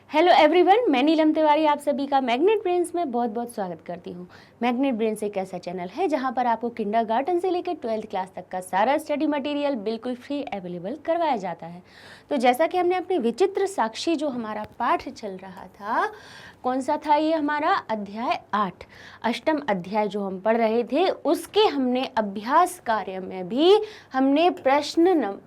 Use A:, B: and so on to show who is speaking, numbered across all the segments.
A: Hello everyone, मैं नीलम तिवारी आप सभी का मैग्नेट ब्रेन्स में बहुत बहुत स्वागत करती हूँ। मैग्नेट ब्रेन्स एक ऐसा चैनल है जहाँ पर आपको किंडरगार्टन से लेकर 12th क्लास तक का सारा स्टडी मटेरियल बिल्कुल फ्री अवेलेबल करवाया जाता है। तो जैसा कि हमने अपने विचित्र साक्षी जो हमारा पाठ चल रहा था, कौन सा था ये हमारा अध्याय 8, अष्टम अध्याय जो हम पढ़ रहे थे, उसके हमने अभ्यास कार्य में भी हमने प्रश्न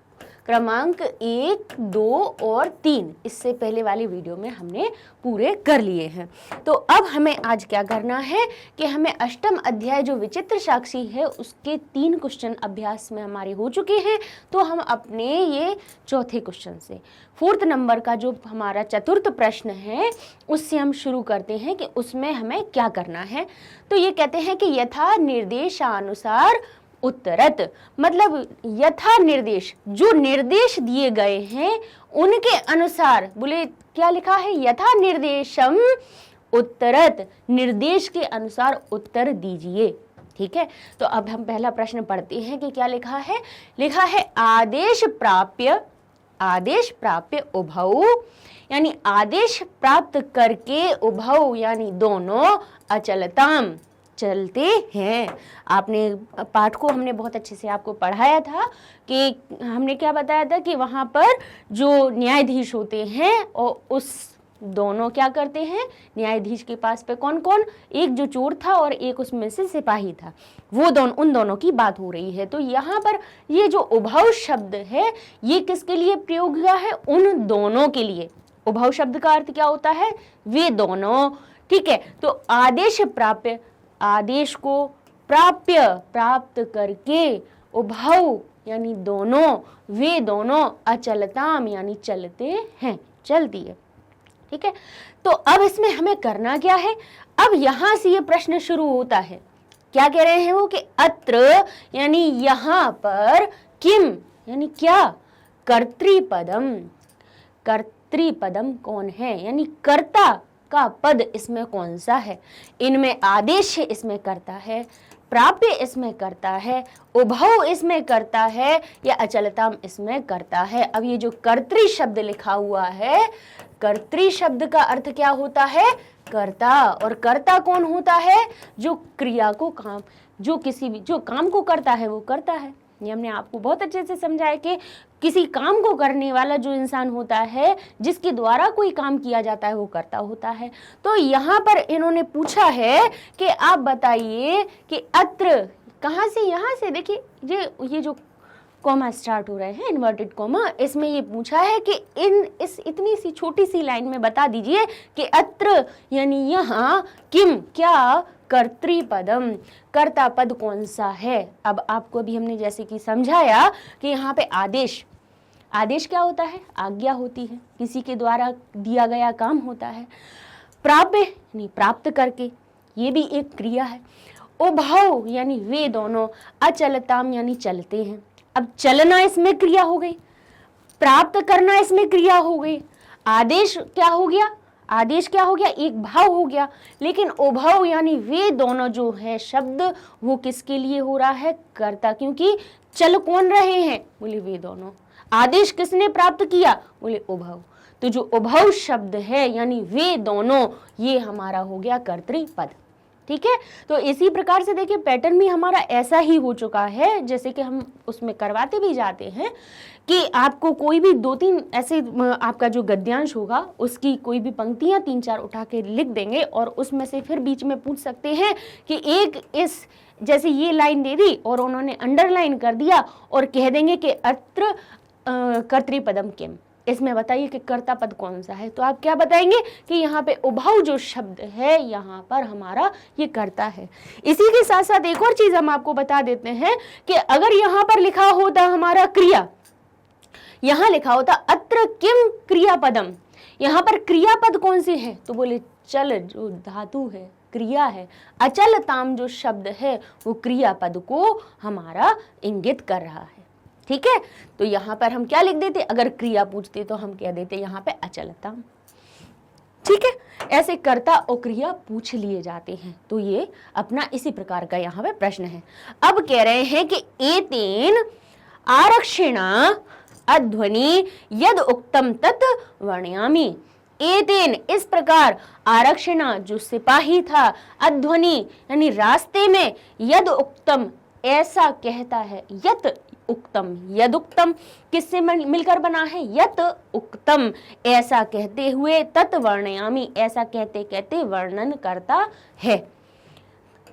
A: क्रमांक 1, 2 और 3 इससे पहले वाली वीडियो में हमने पूरे कर लिए हैं। तो अब हमें आज क्या करना है कि हमें अष्टम अध्याय जो विचित्र साक्षी है उसके 3 क्वेश्चन अभ्यास में हमारे हो चुके हैं। तो हम अपने ये चौथे क्वेश्चन से 4th नंबर का जो हमारा चतुर्थ प्रश्न है उससे हम शुरू करते हैं कि उसमें हमें क्या करना है। तो ये कहते हैं कि यथा निर्देशानुसार उत्तरत, मतलब यथा निर्देश, जो निर्देश दिए गए हैं उनके अनुसार, बोले क्या लिखा है, यथा निर्देशम उत्तरत, निर्देश के अनुसार उत्तर दीजिए। ठीक है, तो अब हम पहला प्रश्न पढ़ते हैं कि क्या लिखा है। लिखा है आदेश प्राप्य उभौ, यानी आदेश प्राप्त करके उभौ यानी दोनों अचलताम चलते हैं। आपने पाठ को हमने बहुत अच्छे से आपको पढ़ाया था कि हमने क्या बताया था कि वहाँ पर जो न्यायाधीश होते हैं और उस दोनों क्या करते हैं, न्यायाधीश के पास पे कौन कौन, एक जो चोर था और एक उसमें से सिपाही था, वो उन दोनों की बात हो रही है। तो यहाँ पर ये जो उभौ शब्द है ये किसके लिए प्रयोग हुआ है, उन दोनों के लिए। उभौ शब्द का अर्थ क्या होता है, वे दोनों। ठीक है, तो आदेश प्राप्य, आदेश को प्राप्त करके, उभौ यानी दोनों, वे दोनों अचलताम यानी चलते हैं, चलती है। ठीक है, तो अब इसमें हमें करना क्या है। अब यहां से ये प्रश्न शुरू होता है, क्या कह रहे हैं वो कि अत्र यानी यहां पर, किम यानी क्या, कर्तृपदम, कर्तृपदम कौन है, यानी कर्ता का पद इसमें कौन सा है। इनमें आदेश इसमें करता है, प्राप्य इसमें करता है, उभौ इसमें करता है, या अचलताम इसमें करता है। अब ये जो कर्तृ शब्द लिखा हुआ है, कर्तृ शब्द का अर्थ क्या होता है, कर्ता। और कर्ता कौन होता है, जो क्रिया को काम, जो किसी भी जो काम को करता है वो करता है। ये हमने आपको बहुत अच्छे से समझाया कि किसी काम को करने वाला जो इंसान होता है, जिसके द्वारा कोई काम किया जाता है, वो कर्ता होता है। तो यहाँ पर इन्होंने पूछा है कि आप बताइए कि अत्र, कहाँ से, यहाँ से देखिए ये जो कॉमा स्टार्ट हो रहे हैं, इन्वर्टेड कॉमा, इसमें ये पूछा है कि इस इतनी सी छोटी सी लाइन में बता दीजिए कि अत्र यानी यहाँ, किम क्या, कर्तृपदम कर्ता पद कौन सा है। अब आपको अभी हमने जैसे कि समझाया कि यहाँ पे आदेश, आदेश क्या होता है, आज्ञा होती है, किसी के द्वारा दिया गया काम होता है। प्राप्य यानी प्राप्त करके, ये भी एक क्रिया है। उभौ यानी वे दोनों, अचलताम यानी चलते हैं। अब चलना इसमें क्रिया हो गई, प्राप्त करना इसमें क्रिया हो गई, आदेश क्या हो गया, आदेश क्या हो गया, एक भाव हो गया। लेकिन उभौ यानी वे दोनों जो है शब्द, वो किसके लिए हो रहा है, कर्ता, क्योंकि चल कौन रहे हैं, बोले वे दोनों। आदेश किसने प्राप्त किया, बोले उभौ। तो जो उभौ शब्द है यानी वे दोनों, ये हमारा हो गया कर्तृपद। ठीक है, तो इसी प्रकार से देखिए पैटर्न भी हमारा ऐसा ही हो चुका है, जैसे कि हम उसमें करवाते भी जाते हैं कि आपको कोई भी 2-3 ऐसे आपका जो गद्यांश होगा उसकी कोई भी पंक्तियां 3-4 उठा के लिख देंगे और उसमें से फिर बीच में पूछ सकते हैं कि एक इस, जैसे ये लाइन दे दी और उन्होंने अंडरलाइन कर दिया और कह देंगे कि अत्र कर्तृपदम किम, इसमें बताइए कि कर्ता पद कौन सा है। तो आप क्या बताएंगे कि यहाँ पे उभौ जो शब्द है यहाँ पर हमारा ये कर्ता है। इसी के साथ साथ एक और चीज हम आपको बता देते हैं कि अगर यहाँ पर लिखा होता हमारा क्रिया, यहाँ लिखा होता अत्र किम क्रियापदम, यहाँ पर क्रियापद कौन सी है, तो बोले चल जो धातु है, क्रिया है। अचलताम जो शब्द है वो क्रियापद को हमारा इंगित कर रहा है। ठीक है, तो यहाँ पर हम क्या लिख देते, अगर क्रिया पूछते तो हम क्या देते यहाँ पे अचलताम। ठीक है, ऐसे कर्ता और क्रिया पूछ लिए जाते हैं। तो ये अपना इसी प्रकार का यहाँ पे प्रश्न है। अब कह रहे हैं कि एतेन आरक्षिणा अध्वनि यद उक्तम तत् वर्णयामि, एतेन इस प्रकार आरक्षिण जो सिपाही था, अध्वनि यानी रास्ते में, यद उक्तम ऐसा कहता है, यत उक्तम, यद उक्तम किससे मिलकर बना है, यत उक्तम ऐसा कहते हुए, तत् वर्णयामि ऐसा कहते कहते वर्णन करता है।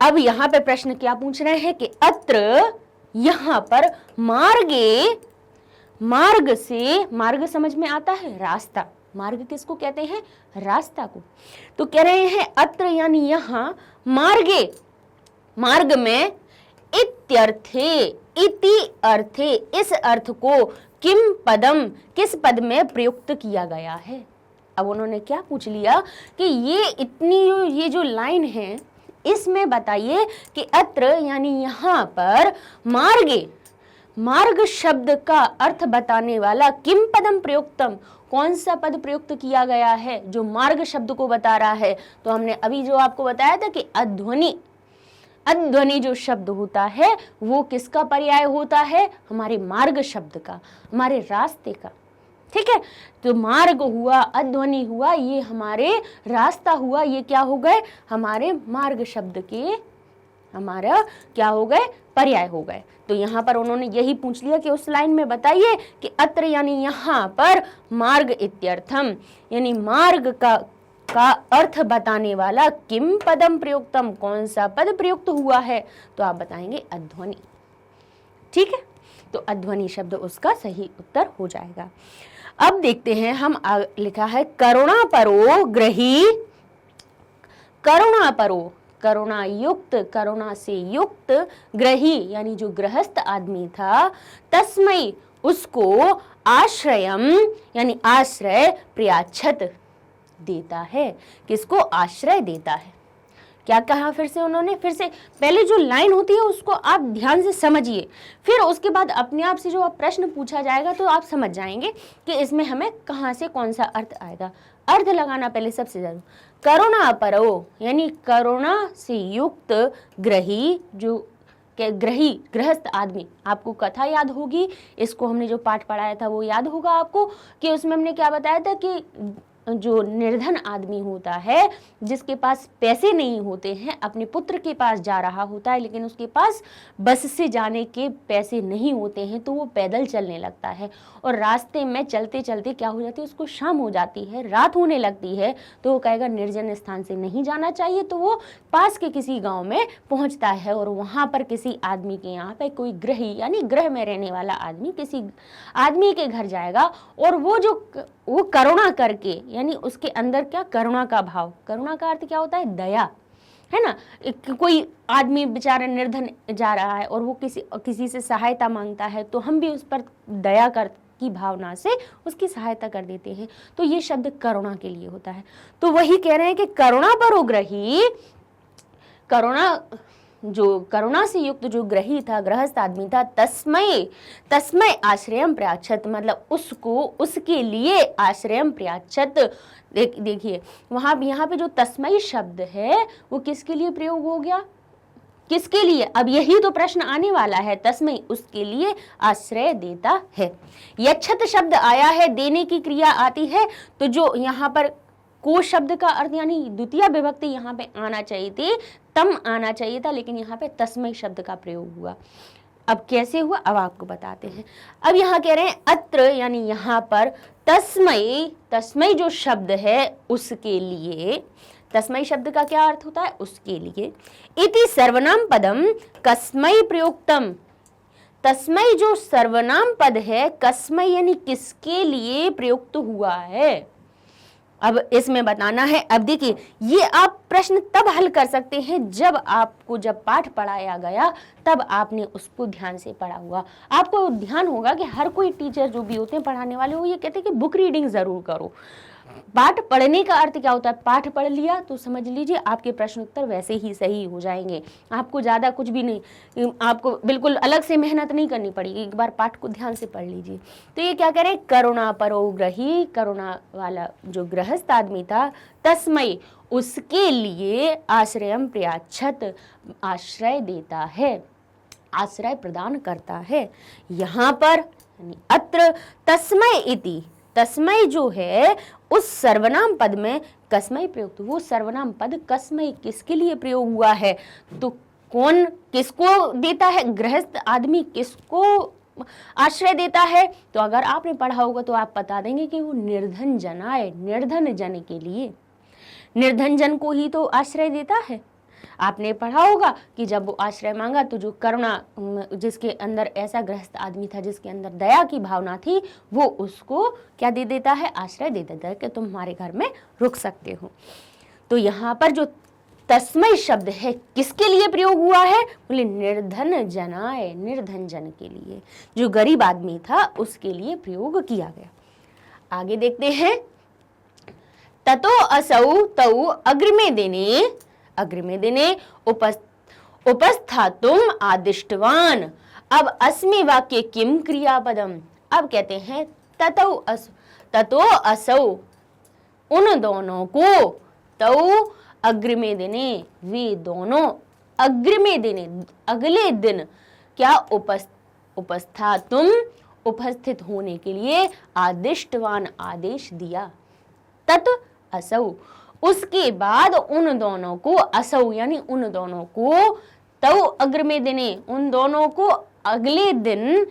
A: अब यहाँ पे प्रश्न क्या पूछ रहे हैं कि अत्र यहाँ पर मार्गे, मार्ग से, मार्ग समझ में आता है रास्ता, मार्ग किसको कहते हैं, रास्ता को। तो कह रहे हैं अत्र यानी यहाँ, मार्गे मार्ग में, इत्यर्थे इति अर्थे इस अर्थ को, किम पदम किस पद में प्रयुक्त किया गया है। अब उन्होंने क्या पूछ लिया कि ये इतनी ये जो लाइन है इसमें बताइए कि अत्र यानी यहाँ पर मार्गे, मार्ग शब्द का अर्थ बताने वाला किम पदम प्रयुक्तम कौन सा पद प्रयुक्त किया गया है जो मार्ग शब्द को बता रहा है। तो हमने अभी जो आपको बताया था कि अध्वनि, अध्वनि जो शब्द होता है वो किसका पर्याय होता है, हमारे मार्ग शब्द का, हमारे रास्ते का। ठीक है, तो मार्ग हुआ, अध्वनि हुआ, ये हमारे रास्ता हुआ, ये क्या हो गए, हमारे मार्ग शब्द के हमारा क्या हो गए, पर्याय हो गए। तो यहाँ पर उन्होंने यही पूछ लिया कि उस लाइन में बताइए कि अत्र यानी यहाँ पर मार्ग इत्यर्थम यानी मार्ग का अर्थ बताने वाला किम पदम प्रयुक्तम कौन सा पद प्रयुक्त हुआ है। तो आप बताएंगे अध्वनि। ठीक है, तो अध्वनि शब्द उसका सही उत्तर हो जाएगा। अब देखते हैं हम लिखा है करुणा परो ग्रही, करुणा परो करुणा युक्त, करुणा से युक्त, ग्रही यानी जो गृहस्थ आदमी था, तस्मै उसको, आश्रयम यानी आश्रय, प्रयाच्छत देता है, किसको आश्रय देता है। क्या कहा फिर से उन्होंने, फिर से पहले जो लाइन होती है उसको आप ध्यान से समझिए, फिर उसके बाद अपने आप से जो आप प्रश्न पूछा जाएगा तो आप समझ जाएंगे कि इसमें हमें कहाँ से कौन सा अर्थ आएगा। अर्थ लगाना पहले सबसे जरूर। करुणा परो यानी करुणा से युक्त, ग्रही जो ग्रही गृहस्थ आदमी, आपको कथा याद होगी, इसको हमने जो पाठ पढ़ाया था वो याद होगा आपको कि उसमें हमने क्या बताया था कि जो निर्धन आदमी होता है, जिसके पास पैसे नहीं होते हैं, अपने पुत्र के पास जा रहा होता है लेकिन उसके पास बस से जाने के पैसे नहीं होते हैं, तो वो पैदल चलने लगता है और रास्ते में चलते चलते क्या हो जाती है, उसको शाम हो जाती है, रात होने लगती है, तो वो कहेगा निर्जन स्थान से नहीं जाना चाहिए, तो वो पास के किसी गाँव में पहुँचता है और वहाँ पर किसी आदमी के यहाँ पर कोई गृही यानी गृह में रहने वाला आदमी किसी आदमी के घर जाएगा और वो करुणा करके यानी उसके अंदर क्या, करुणा का भाव, करुणा का अर्थ क्या होता है, दया, है ना। कोई आदमी बेचारा निर्धन जा रहा है और वो किसी से सहायता मांगता है, तो हम भी उस पर दया की भावना से उसकी सहायता कर देते हैं, तो ये शब्द करुणा के लिए होता है। तो वही कह रहे हैं कि करुणा परोग्रही, करुणा से युक्त जो ग्रही था, गृहस्थ आदमी था, तस्मै आश्रयम प्रयाच्छत मतलब उसको, उसके लिए आश्रयम प्रयाच्छत। देखिए वहां यहाँ पे जो तस्मै शब्द है वो किसके लिए प्रयोग हो गया, किसके लिए, अब यही तो प्रश्न आने वाला है। तस्मै उसके लिए आश्रय देता है। यच्छत शब्द आया है, देने की क्रिया आती है, तो जो यहाँ पर को शब्द का अर्थ यानी द्वितीय विभक्ति यहाँ पे आना चाहिए थी, तम आना चाहिए था, लेकिन यहाँ पे तस्मै शब्द का प्रयोग हुआ। अब कैसे हुआ अब आपको बताते हैं। अब यहाँ कह रहे हैं अत्र यानी यहाँ पर तस्मै जो शब्द है उसके लिए, तस्मै शब्द का क्या अर्थ होता है, उसके लिए। इति सर्वनाम पदम कस्मै प्रयुक्तम, तस्मै जो सर्वनाम पद है, कस्मै यानी किसके लिए प्रयुक्त हुआ है, अब इसमें बताना है। अब देखिए ये आप प्रश्न तब हल कर सकते हैं जब पाठ पढ़ाया गया तब आपने उसको ध्यान से पढ़ा हुआ। आपको ध्यान होगा कि हर कोई टीचर जो भी होते हैं पढ़ाने वाले, वो ये कहते हैं कि बुक रीडिंग जरूर करो। पाठ पढ़ने का अर्थ क्या होता है, पाठ पढ़ लिया तो समझ लीजिए आपके प्रश्न उत्तर वैसे ही सही हो जाएंगे, आपको ज़्यादा कुछ भी नहीं, आपको बिल्कुल अलग से मेहनत नहीं करनी पड़ेगी, एक बार पाठ को ध्यान से पढ़ लीजिए। तो ये क्या कह रहे हैं, करुणा परोग्रही, करुणा वाला जो गृहस्थ आदमी था, तस्मै उसके लिए आश्रयम प्रयाच्छत आश्रय देता है, आश्रय प्रदान करता है। यहाँ पर अत्र तस्मै इति, तस्मै जो है उस सर्वनाम पद में कस्मय प्रयुक्त, वो सर्वनाम पद कस्मय किसके लिए प्रयोग हुआ है, तो कौन किसको देता है, गृहस्थ आदमी किसको आश्रय देता है। तो अगर आपने पढ़ा होगा तो आप बता देंगे कि वो निर्धन जनाय, निर्धन जन के लिए, निर्धन जन को ही तो आश्रय देता है। आपने पढ़ा होगा कि जब वो आश्रय मांगा तो जो करुणा, जिसके अंदर ऐसा गृहस्थ आदमी था जिसके अंदर दया की भावना थी, वो उसको क्या दे देता है, आश्रय दे देता है कि तुम हमारे घर में रुक सकते हो। तो यहाँ पर जो तस्मै शब्द है किसके लिए प्रयोग हुआ है, बोले निर्धन जनाय, निर्धन जन के लिए, जो गरीब आदमी था उसके लिए प्रयोग किया गया। आगे देखते हैं, ततो असौ तौ अग्रिमे दिने, अग्रिमे दिने उपस्थातुम आदिष्टवान। अब अस्मि वाक्य किम क्रियापदम, अब कहते हैं ततो असौ, उन दोनों को, तौ अग्रिमे दिने, वे दोनों, अग्रिमे दिने अगले दिन, क्या उपस्थातुम उपस्थित होने के लिए, आदिष्टवान आदेश दिया। तत् असौ, उसके बाद उन दोनों को, असौ यानी उन दोनों को, तौ अग्रिमे दिने उन दोनों को अगले दिन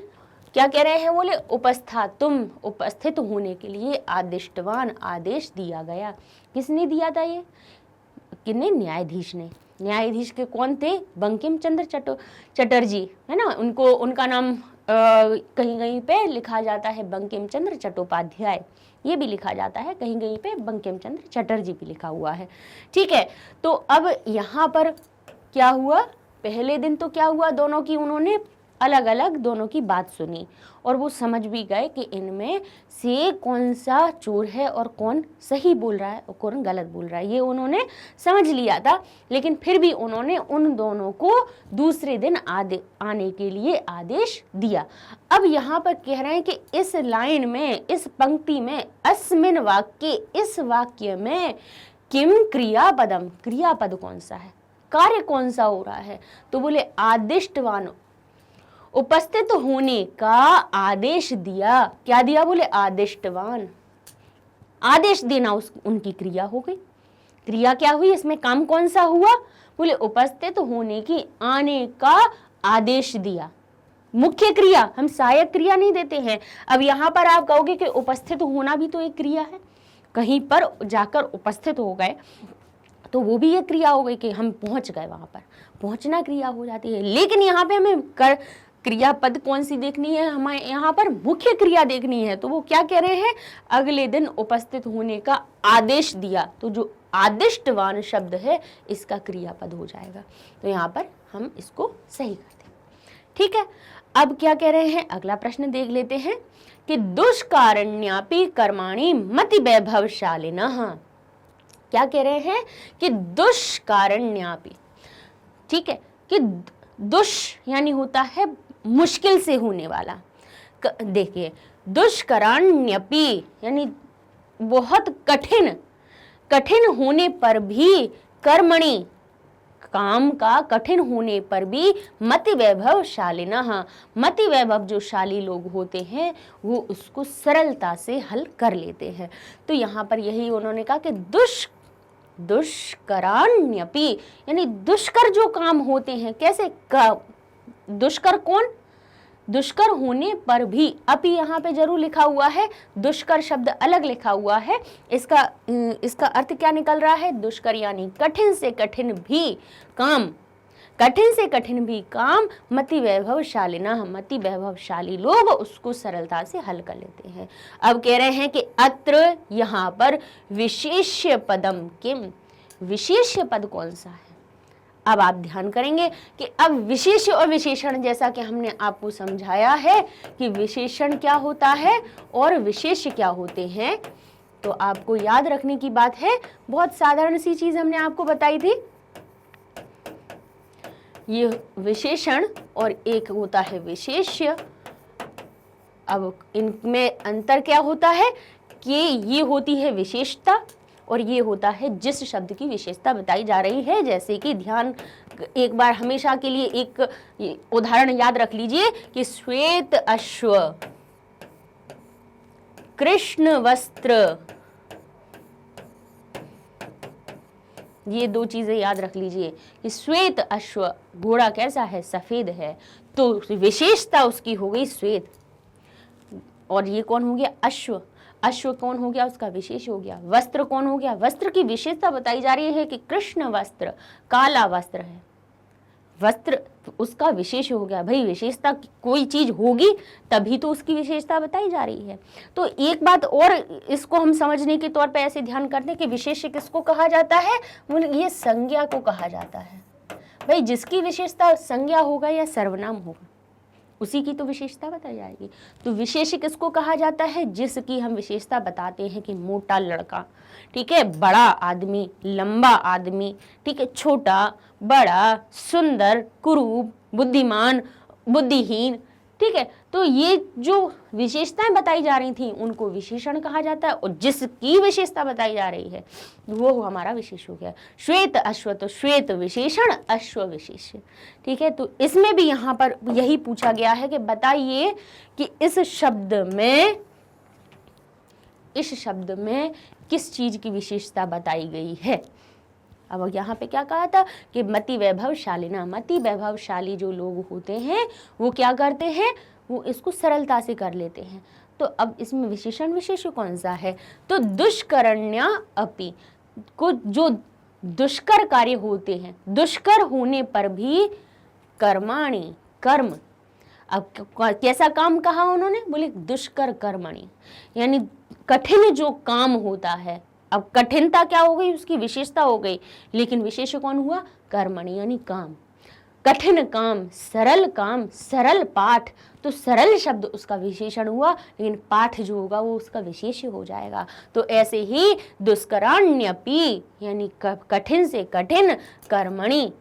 A: क्या कह रहे हैं, बोले उपस्थातुम उपस्थित होने के लिए, आदिष्टवान आदेश दिया गया। किसने दिया था ये, किसने, न्यायाधीश ने। न्यायाधीश के कौन थे, बंकिम चंद्र चटर्जी, है ना, उनको, उनका नाम कहीं कहीं पे लिखा जाता है बंकिम चंद्र चट्टोपाध्याय, ये भी लिखा जाता है, कहीं कहीं पे बंकिम चंद्र चटर्जी भी लिखा हुआ है। ठीक है, तो अब यहाँ पर क्या हुआ, पहले दिन तो क्या हुआ, दोनों की उन्होंने अलग अलग दोनों की बात सुनी और वो समझ भी गए कि इनमें से कौन सा चोर है और कौन सही बोल रहा है और कौन गलत बोल रहा है, ये उन्होंने समझ लिया था। लेकिन फिर भी उन्होंने उन दोनों को दूसरे दिन आने के लिए आदेश दिया। अब यहाँ पर कह रहे हैं कि इस लाइन में, इस पंक्ति में, अस्मिन वाक्य, इस वाक्य में, किम क्रियापदम, क्रियापद कौन सा है, कार्य कौन सा हो रहा है, तो बोले आदिष्टवान, उपस्थित होने का आदेश दिया। क्या दिया, बोले आदिष्टवान, आदेश देना उनकी क्रिया हो गई। क्रिया क्या हुई, इसमें काम कौन सा हुआ, बोले उपस्थित होने की, आने का आदेश दिया। मुख्य क्रिया, हम सहायक क्रिया नहीं देते हैं। अब यहाँ पर आप कहोगे कि उपस्थित होना भी तो एक क्रिया है, कहीं पर जाकर उपस्थित हो गए तो वो भी एक क्रिया हो गई कि हम पहुंच गए, वहां पर पहुंचना क्रिया हो जाती है। लेकिन यहाँ पे हमें क्रियापद कौन सी देखनी है, हमें यहाँ पर मुख्य क्रिया देखनी है। तो वो क्या कह रहे हैं, अगले दिन उपस्थित होने का आदेश दिया, तो जो आदिष्टवान शब्द है इसका क्रियापद हो जाएगा। तो यहाँ पर हम इसको सही करते हैं। ठीक है, अब क्या कह रहे हैं, अगला प्रश्न देख लेते हैं कि दुष्कारण्यापि कर्माणि मति वैभवशालिनः। क्या कह रहे हैं कि दुष्कारण्यापि, ठीक है, कि दुष यानी होता है मुश्किल से होने वाला। देखिए, दुष्कराण्यपि यानी बहुत कठिन, कठिन होने पर भी, कर्मणि काम का कठिन होने पर भी, मति वैभवशालिनः, मति वैभव जो शाली लोग होते हैं वो उसको सरलता से हल कर लेते हैं। तो यहाँ पर यही उन्होंने कहा कि दुष्कराण्यपि यानी दुष्कर जो काम होते हैं, कैसे दुष्कर कौन, दुष्कर होने पर भी, अपि यहाँ पे जरूर लिखा हुआ है, दुष्कर शब्द अलग लिखा हुआ है, इसका अर्थ क्या निकल रहा है, दुष्कर यानी कठिन से कठिन भी काम, कठिन से कठिन भी काम, मति वैभवशालिनः, मति वैभवशाली लोग उसको सरलता से हल कर लेते हैं। अब कह रहे हैं कि अत्र यहाँ पर विशेष्य पदम किम, विशेष्य पद कौन सा है। अब आप ध्यान करेंगे कि अब विशेष्य और विशेषण, जैसा कि हमने आपको समझाया है कि विशेषण क्या होता है और विशेष्य क्या होते हैं, तो आपको याद रखने की बात है, बहुत साधारण सी चीज हमने आपको बताई थी। ये विशेषण और एक होता है विशेष्य। अब इनमें अंतर क्या होता है कि ये होती है विशेषता और ये होता है जिस शब्द की विशेषता बताई जा रही है। जैसे कि ध्यान, एक बार हमेशा के लिए एक उदाहरण याद रख लीजिए कि श्वेत अश्व, कृष्ण वस्त्र, ये दो चीजें याद रख लीजिए कि श्वेत अश्व, घोड़ा कैसा है, सफेद है, तो विशेषता उसकी हो गई श्वेत। और ये कौन हो गया, अश्व, अश्व कौन हो गया, उसका विशेष हो गया। वस्त्र कौन हो गया, वस्त्र की विशेषता बताई जा रही है कि कृष्ण वस्त्र, काला वस्त्र है, वस्त्र उसका विशेष हो गया। भाई विशेषता कोई चीज होगी तभी तो उसकी विशेषता बताई जा रही है। तो एक बात और इसको हम समझने के तौर पे ऐसे ध्यान करते हैं कि विशेष किसको कहा जाता है, ये संज्ञा को कहा जाता है। भाई जिसकी विशेषता संज्ञा होगा या सर्वनाम होगा उसी की तो विशेषता बताई जाएगी। तो विशेष किसको कहा जाता है, जिसकी हम विशेषता बताते हैं कि मोटा लड़का, ठीक है, बड़ा आदमी, लंबा आदमी, ठीक है, छोटा, बड़ा, सुंदर, कुरूप, बुद्धिमान, बुद्धिहीन, ठीक है। तो ये जो विशेषताएं बताई जा रही थी उनको विशेषण कहा जाता है, और जिसकी विशेषता बताई जा रही है वो हमारा विशेष हो गया। श्वेत अश्व, तो श्वेत विशेषण, अश्व विशेष, ठीक है। तो इसमें भी यहाँ पर यही पूछा गया है कि बताइए कि इस शब्द में किस चीज की विशेषता बताई गई है। अब यहाँ पे क्या कहा था कि मति वैभवशालिना, मति वैभवशाली जो लोग होते हैं वो क्या करते हैं, वो इसको सरलता से कर लेते हैं। तो अब इसमें विशेषण विशेष कौन सा है, तो दुष्करण्या अपि, को जो दुष्कर कार्य होते हैं, दुष्कर होने पर भी कर्माणि, कर्म, अब कैसा काम कहा उन्होंने, बोले दुष्कर कर्मणि, यानी कठिन जो काम होता है। अब कठिनता क्या हो गई, उसकी विशेषता हो गई, लेकिन विशेष कौन हुआ, कर्मणि यानी काम, कठिन काम, सरल पाठ, तो सरल शब्द उसका विशेषण हुआ, लेकिन पाठ जो होगा वो उसका विशेष हो जाएगा। तो ऐसे ही दुष्कराण्यपि यानी कठिन से कठिन, कर्मणि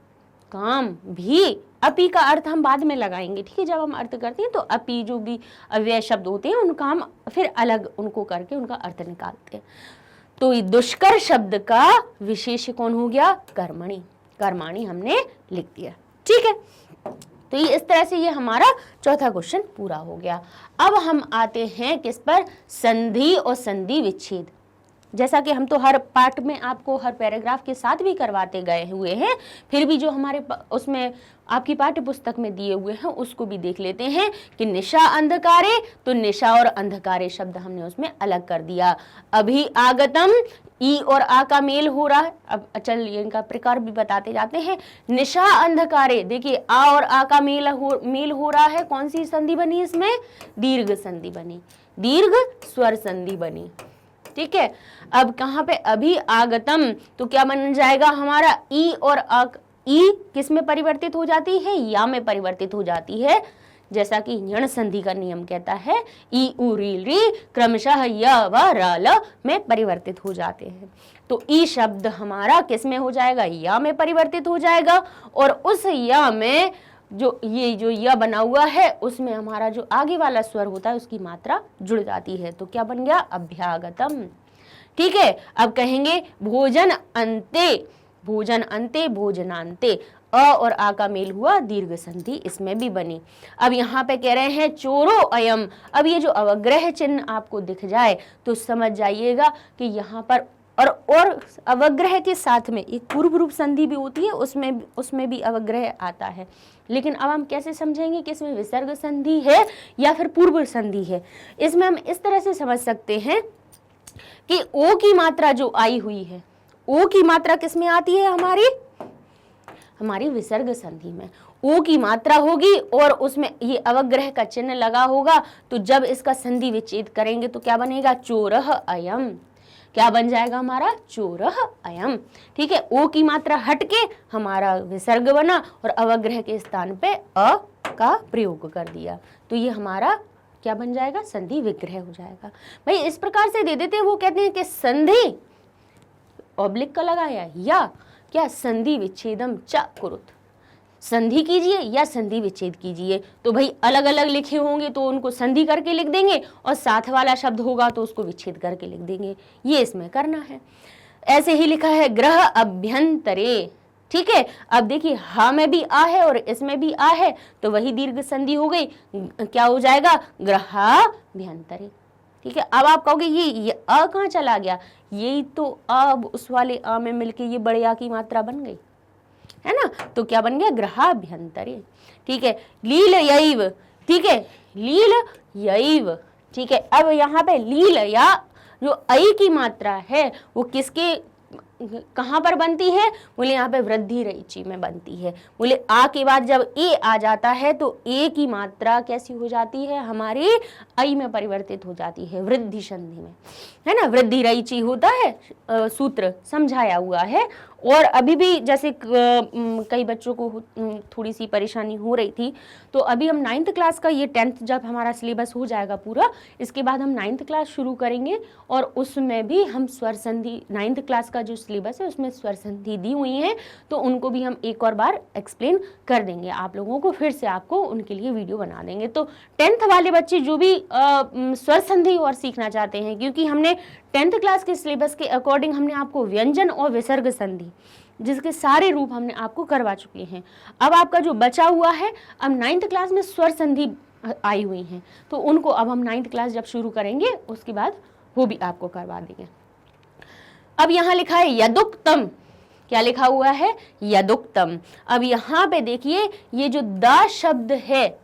A: काम भी, अपि का अर्थ हम बाद में लगाएंगे, ठीक है, जब हम अर्थ करते हैं तो अपि जो भी अव्यय शब्द होते हैं उनका हम फिर अलग उनको करके उनका अर्थ निकालते हैं। तो ये दुष्कर शब्द का विशेष कौन हो गया, कर्मणि, कर्माणि हमने लिख दिया, ठीक है। तो ये इस तरह से ये हमारा चौथा क्वेश्चन पूरा हो गया। अब हम आते हैं किस पर, संधि और संधि विच्छेद। जैसा कि हम तो हर पाठ में आपको हर पैराग्राफ के साथ भी करवाते गए हुए हैं, फिर भी जो हमारे उसमें आपकी पाठ्य पुस्तक में दिए हुए हैं उसको भी देख लेते हैं कि निशा अंधकारे, तो निशा और अंधकारे शब्द हमने उसमें अलग कर दिया। अभी आगतम, ई और आ का मेल हो रहा है। अब चल इनका प्रकार भी बताते जाते हैं। निशा अंधकारे, देखिए आ और आ का मेल हो रहा है, कौन सी संधि बनी इसमें, दीर्घ संधि बनी, दीर्घ स्वर संधि बनी, ठीक है। अब कहाँ पे, अभी आगतम, तो क्या बन जाएगा हमारा, ई और ई किस में परिवर्तित हो जाती है, या में परिवर्तित हो जाती है, जैसा कि यण संधि का नियम कहता है, ई उ री री क्रमशः य व र ल में परिवर्तित हो जाते हैं। तो ई शब्द हमारा किस में हो जाएगा, या में परिवर्तित हो जाएगा, और उस या में जो य बना हुआ है उसमें हमारा जो आगे वाला स्वर होता है उसकी मात्रा जुड़ जाती है। तो क्या बन गया, अभ्यागतम, ठीक है। अब कहेंगे भोजन अंते, भोजन अंते, भोजनांते, अ और आ का मेल हुआ, दीर्घ संधि इसमें भी बनी। अब यहाँ पे कह रहे हैं चोरो अयम। अब ये जो अवग्रह चिन्ह आपको दिख जाए तो समझ जाइएगा कि यहाँ पर और अवग्रह के साथ में एक पूर्व रूप संधि भी होती है, उसमें भी अवग्रह आता है। लेकिन अब हम कैसे समझेंगे कि इसमें विसर्ग संधि है या फिर पूर्व संधि है। इसमें हम इस तरह से समझ सकते हैं कि ओ की मात्रा जो आई हुई है, ओ की मात्रा किस में आती है, हमारी विसर्ग संधि में ओ की मात्रा होगी और उसमें ये अवग्रह का चिन्ह लगा होगा। तो जब इसका संधि विच्छेद करेंगे तो क्या बनेगा, चोरह अयम, क्या बन जाएगा हमारा, चोरह अयम, ठीक है। ओ की मात्रा हटके हमारा विसर्ग बना और अवग्रह के स्थान पे अ का प्रयोग कर दिया, तो ये हमारा क्या बन जाएगा, संधि विग्रह हो जाएगा। भाई इस प्रकार से दे देते हैं, वो कहते हैं कि संधि ऑब्लिक का लगाया या क्या, संधि विच्छेदम च कुरुत, संधि कीजिए या संधि विच्छेद कीजिए। तो भाई अलग अलग लिखे होंगे तो उनको संधि करके लिख देंगे, और साथ वाला शब्द होगा तो उसको विच्छेद करके लिख देंगे, ये इसमें करना है। ऐसे ही लिखा है ग्रह अभ्यंतरे, ठीक है। अब देखिए हा में भी आ है और इसमें भी आ है, तो वही दीर्घ संधि हो गई, क्या हो जाएगा, ग्रहाभ्यंतरे, ठीक है। अब आप कहोगे ये अ कहाँ चला गया, यही तो अब उस वाले अ में मिलके ये बड़े आ की मात्रा बन गई, है ना। तो क्या बन गया, ग्रहाभ्यंतरे। ठीक है, लील यैव, ठीक है, लील यैव, ठीक है। अब यहाँ पे लील या जो ऐ की मात्रा है वो किसके कहाँ पर बनती है, बोले यहाँ पे वृद्धि रईची में बनती है। बोले आ के बाद जब ए आ जाता है तो ए की मात्रा कैसी हो जाती है, हमारी ऐ में परिवर्तित हो जाती है, वृद्धि संधि में, है ना। वृद्धि रईची होता है, सूत्र समझाया हुआ है। और अभी भी जैसे कई बच्चों को थोड़ी सी परेशानी हो रही थी, तो अभी हम 9th क्लास का, ये 10th जब हमारा सिलेबस हो जाएगा पूरा, इसके बाद हम 9th क्लास शुरू करेंगे और उसमें भी हम स्वर संधि, 9th क्लास का जो सिलेबस है उसमें स्वर संधि दी हुई है, तो उनको भी हम एक और बार एक्सप्लेन कर देंगे आप लोगों को, फिर से आपको उनके लिए वीडियो बना देंगे। तो 10th वाले बच्चे जो भी स्वर संधि और सीखना चाहते हैं, क्योंकि हमने 10th क्लास के सिलेबस के अकॉर्डिंग हमने आपको व्यंजन और विसर्ग संधि जिसके सारे रूप हमने आपको करवा चुके हैं। अब आपका जो बचा हुआ है, अब 9th क्लास में स्वर संधि आई हुई हैं, तो उनको अब हम 9th क्लास जब शुरू करेंगे उसके बाद वो भी आपको करवा देंगे। अब यहाँ लिखा है यदुक्तम, क्या लिखा हुआ है, यदुक्तम। अब यहाँ पे देखिए ये जो द शब्द है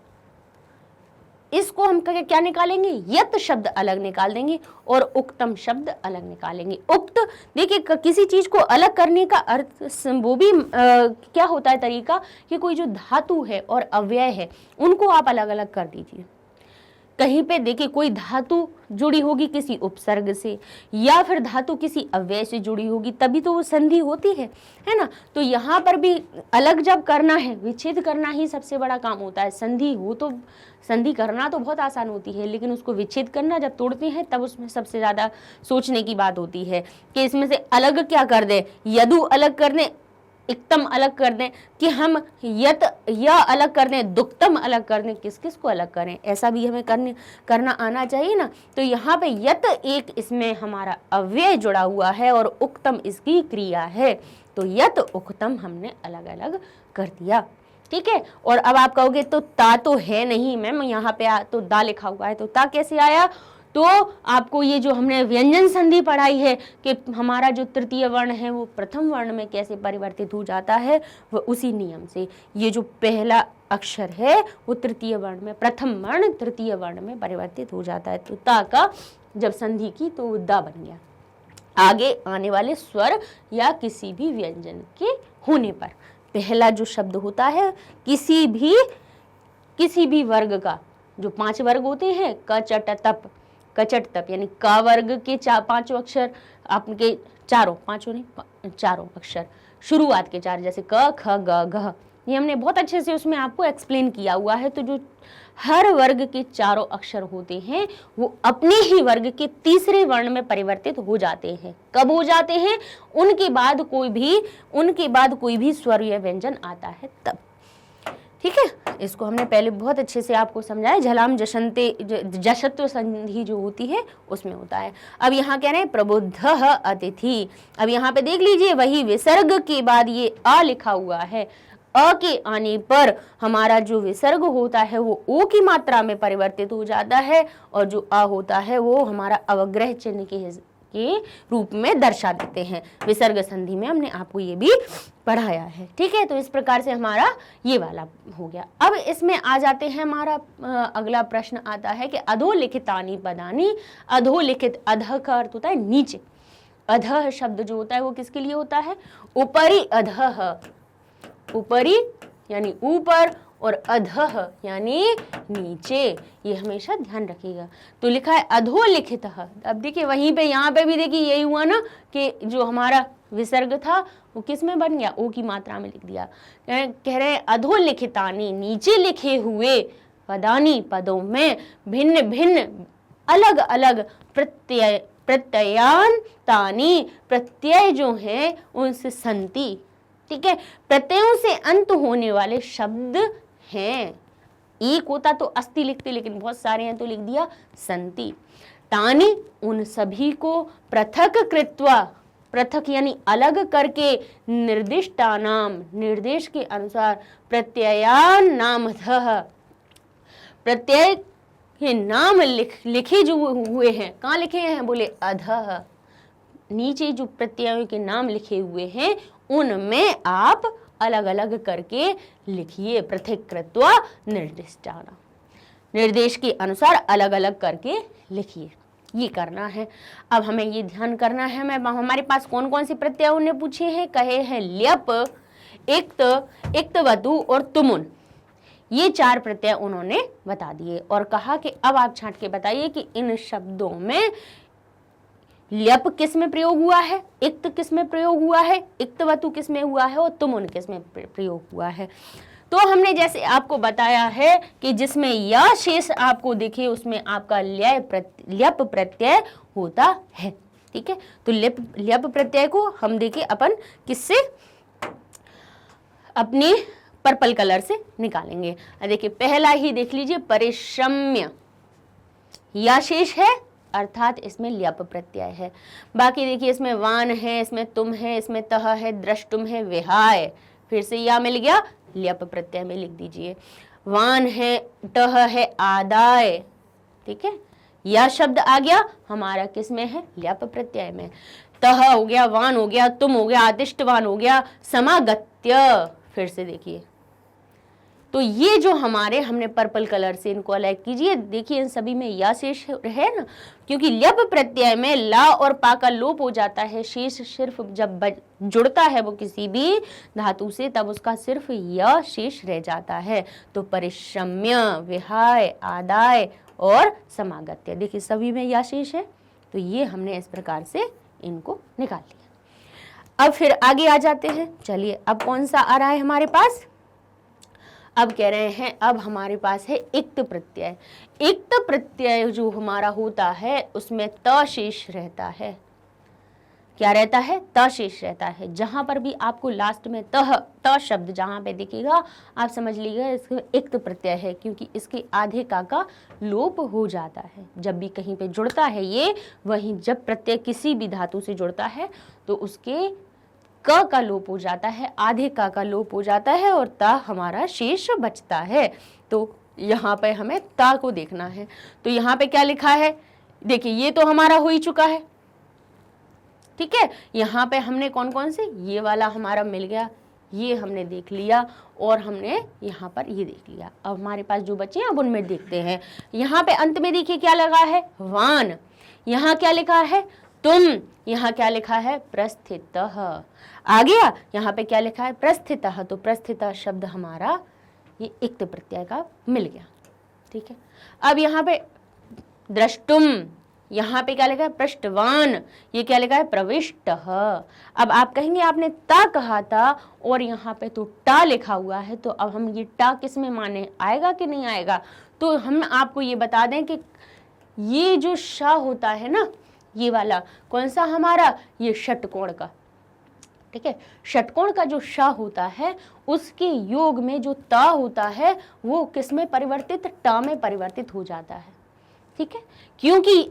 A: इसको हम क्या निकालेंगे, यत शब्द अलग निकाल देंगे और उक्तम शब्द अलग निकालेंगे। उक्त देखिए किसी चीज को अलग करने का अर्थ वो भी क्या होता है तरीका, कि कोई जो धातु है और अव्यय है उनको आप अलग अलग कर दीजिए। कहीं पे देखिए कोई धातु जुड़ी होगी किसी उपसर्ग से या फिर धातु किसी अव्यय से जुड़ी होगी, तभी तो वो संधि होती है ना। तो यहाँ पर भी अलग जब करना है, विच्छेद करना ही सबसे बड़ा काम होता है। संधि हो तो संधि करना तो बहुत आसान होती है, लेकिन उसको विच्छेद करना जब तोड़ते हैं तब उसमें सबसे ज़्यादा सोचने की बात होती है कि इसमें से अलग क्या कर दें, यदु अलग कर दें, इक्तम अलग कर दें, कि हम यत या अलग कर दें, दुक्तम अलग कर दें, किस किस को अलग करें, ऐसा भी हमें करना आना चाहिए ना। तो यहाँ पे यत एक इसमें हमारा अव्यय जुड़ा हुआ है और उक्तम इसकी क्रिया है, तो यत उक्तम हमने अलग अलग कर दिया, ठीक है। और अब आप कहोगे तो ता तो है नहीं मैम, यहाँ पे तो दा लिखा हुआ है, तो ता कैसे आया। तो आपको ये जो हमने व्यंजन संधि पढ़ाई है कि हमारा जो तृतीय वर्ण है वो प्रथम वर्ण में कैसे परिवर्तित हो जाता है, वो उसी नियम से ये जो पहला अक्षर है वो तृतीय वर्ण में, प्रथम वर्ण तृतीय वर्ण में परिवर्तित हो जाता है। तो ता का जब संधि की तो वो दा बन गया। आगे आने वाले स्वर या किसी भी व्यंजन के होने पर पहला जो शब्द होता है किसी भी वर्ग का, जो 5 वर्ग होते हैं, क चट तप, कचट तप, यानी क वर्ग के 5 अक्षर, आपके चारों अक्षर शुरुआत के 4, जैसे क ख ग घ, ये हमने बहुत अच्छे से उसमें आपको एक्सप्लेन किया हुआ है। तो जो हर वर्ग के 4 अक्षर होते हैं वो अपने ही वर्ग के तीसरे वर्ण में परिवर्तित हो जाते हैं। कब हो जाते हैं, उनके बाद कोई भी स्वर या व्यंजन आता है तब, ठीक है। इसको हमने पहले बहुत अच्छे से आपको समझाया। झलाम जशंते जशत्व संधि जो होती है उसमें होता है। अब यहाँ कह रहे हैं प्रबुद्धः अतिथि। अब यहाँ पे देख लीजिए वही विसर्ग के बाद ये अ लिखा हुआ है, अ के आने पर हमारा जो विसर्ग होता है वो ओ की मात्रा में परिवर्तित हो जाता है और जो अ होता है वो हमारा अवग्रह चिन्ह के रूप में दर्शा देते हैं। विसर्ग संधि में हमने आपको ये भी पढ़ाया है, ठीक है। तो इस प्रकार से हमारा ये वाला हो गया। अब इसमें आ जाते हैं, हमारा अगला प्रश्न आता है कि अधोलिखितानि पदानि। अधोलिखित, अधः का अर्थ होता है नीचे, अधः शब्द जो होता है वो किसके लिए होता है, उपरि अधः, उपरि यानी ऊपर और अधः यानी नीचे, ये हमेशा ध्यान रखिएगा। तो लिखा है अधोलिखितः। अब देखिए वहीं पे, यहाँ पे भी देखिए यही हुआ ना कि जो हमारा विसर्ग था वो किस में बन गया, ओ की मात्रा में लिख दिया। कह रहे हैं अधोलिखितानि, नीचे लिखे हुए, पदानि पदों में, भिन्न भिन्न अलग अलग प्रत्ययान्तानि, प्रत्यय जो है उनसे संति, ठीक है। प्रत्ययों से अंत होने वाले शब्द हैं। एक होता तो अस्ति लिखते, लेकिन बहुत सारे हैं तो लिख दिया संति। तानि, उन सभी को पृथक कृत्वा, पृथक यानी अलग करके, निर्दिष्टानाम, निर्देश के अनुसार, प्रत्ययान नामतः, प्रत्यय ये नाम लिखे जो हुए हैं, कहाँ लिखे हैं? बोले अधः। नीचे जो प्रत्ययों के नाम लिखे हुए हैं उनमें आप अलग अलग करके लिखिए। पृथक कृत्वा निर्दिष्टानां, निर्देश के अनुसार अलग अलग करके लिखिए, ये करना है। अब हमें ये ध्यान करना है, मैं हमारे पास कौन कौन से प्रत्यय उन्हें पूछे हैं, कहे हैं ल्यप, इक्त, इक्तवतु और तुमुन। ये 4 प्रत्यय उन्होंने बता दिए और कहा कि अब आप छांट के बताइए कि इन शब्दों में ल्यप किस में प्रयोग हुआ है, इक्त किस में प्रयोग हुआ है, इक्तवतु किस में हुआ है और तुमुन किस में प्रयोग हुआ है। तो हमने जैसे आपको बताया है कि जिसमें या शेष आपको दिखे उसमें आपका ल्यप प्रत्यय होता है। ठीक है, तो ल्यप प्रत्यय को हम देखिए अपन किससे, अपने पर्पल कलर से निकालेंगे। देखिए पहला ही देख लीजिए, परिश्रम्य, या शेष है अर्थात इसमें ल्यप प्रत्यय है। बाकी देखिए इसमें वान है, इसमें तुम है, इसमें तह है, द्रष्टुम है, विहाय, फिर से या मिल गया, ल्यप प्रत्यय में लिख दीजिए। वान है, टह है, आदाय, ठीक है, यह शब्द आ गया हमारा किस में है, ल्यप प्रत्यय में। तह हो गया, वान हो गया, तुम हो गया, आदिष्टवान हो गया, समागत्य, फिर से देखिए। तो ये जो हमारे हमने पर्पल कलर से इनको अलग कीजिए, देखिए इन सभी में या शेष है ना, क्योंकि ल्यप प्रत्यय में ला और पा का लोप हो जाता है, शेष सिर्फ जब जुड़ता है वो किसी भी धातु से तब उसका सिर्फ या शेष रह जाता है। तो परिश्रम्य, विहाय, आदाय और समागत्य, देखिए सभी में या शेष है। तो ये हमने इस प्रकार से इनको निकाल लिया। अब फिर आगे आ जाते हैं, चलिए अब कौन सा आ रहा है हमारे पास, अब कह रहे हैं अब हमारे पास है इक्त प्रत्यय। इक्त प्रत्यय जो हमारा होता है उसमें त शेष रहता है। क्या रहता है, त शेष रहता है। जहां पर भी आपको लास्ट में त शब्द जहां पे दिखेगा आप समझ लीजिएगा इसका इक्त प्रत्यय है, क्योंकि इसके आधे का लोप हो जाता है। जब भी कहीं पे जुड़ता है ये, वहीं जब प्रत्यय किसी भी धातु से जुड़ता है तो उसके क का लोप हो जाता है, आधे का लोप हो जाता है और ता हमारा शेष बचता है। तो यहाँ पे हमें ता को देखना है। तो यहाँ पे क्या लिखा है, देखिए ये तो हमारा हो ही चुका है, ठीक है। यहाँ पे हमने कौन कौन से, ये वाला हमारा मिल गया, ये हमने देख लिया और हमने यहाँ पर ये देख लिया। अब हमारे पास जो बचे हैं अब उनमें देखते हैं। यहाँ पे अंत में देखिए क्या लगा है, वान, यहाँ क्या लिखा है, तुम, यहाँ क्या लिखा है, प्रस्थितः, आ गया। यहाँ पे क्या लिखा है, प्रस्थितः, तो प्रस्थितः शब्द हमारा ये इक्त प्रत्यय का मिल गया, ठीक है। अब यहाँ पे द्रष्टुम, यहाँ पे क्या लिखा है, पृष्ठवान, ये क्या लिखा है, प्रविष्टः। अब आप कहेंगे आपने ता कहा था और यहाँ पे तो टा लिखा हुआ है, तो अब हम ये टा किस में माने, आएगा कि नहीं आएगा। तो हम आपको ये बता दें कि ये जो श होता है ना, ये वाला कौन सा हमारा, ये षटकोण का, ठीक है। षटकोण का जो श होता है उसके योग में जो ता होता है वो किस में परिवर्तित, टा में परिवर्तित हो जाता है, ठीक है। क्योंकि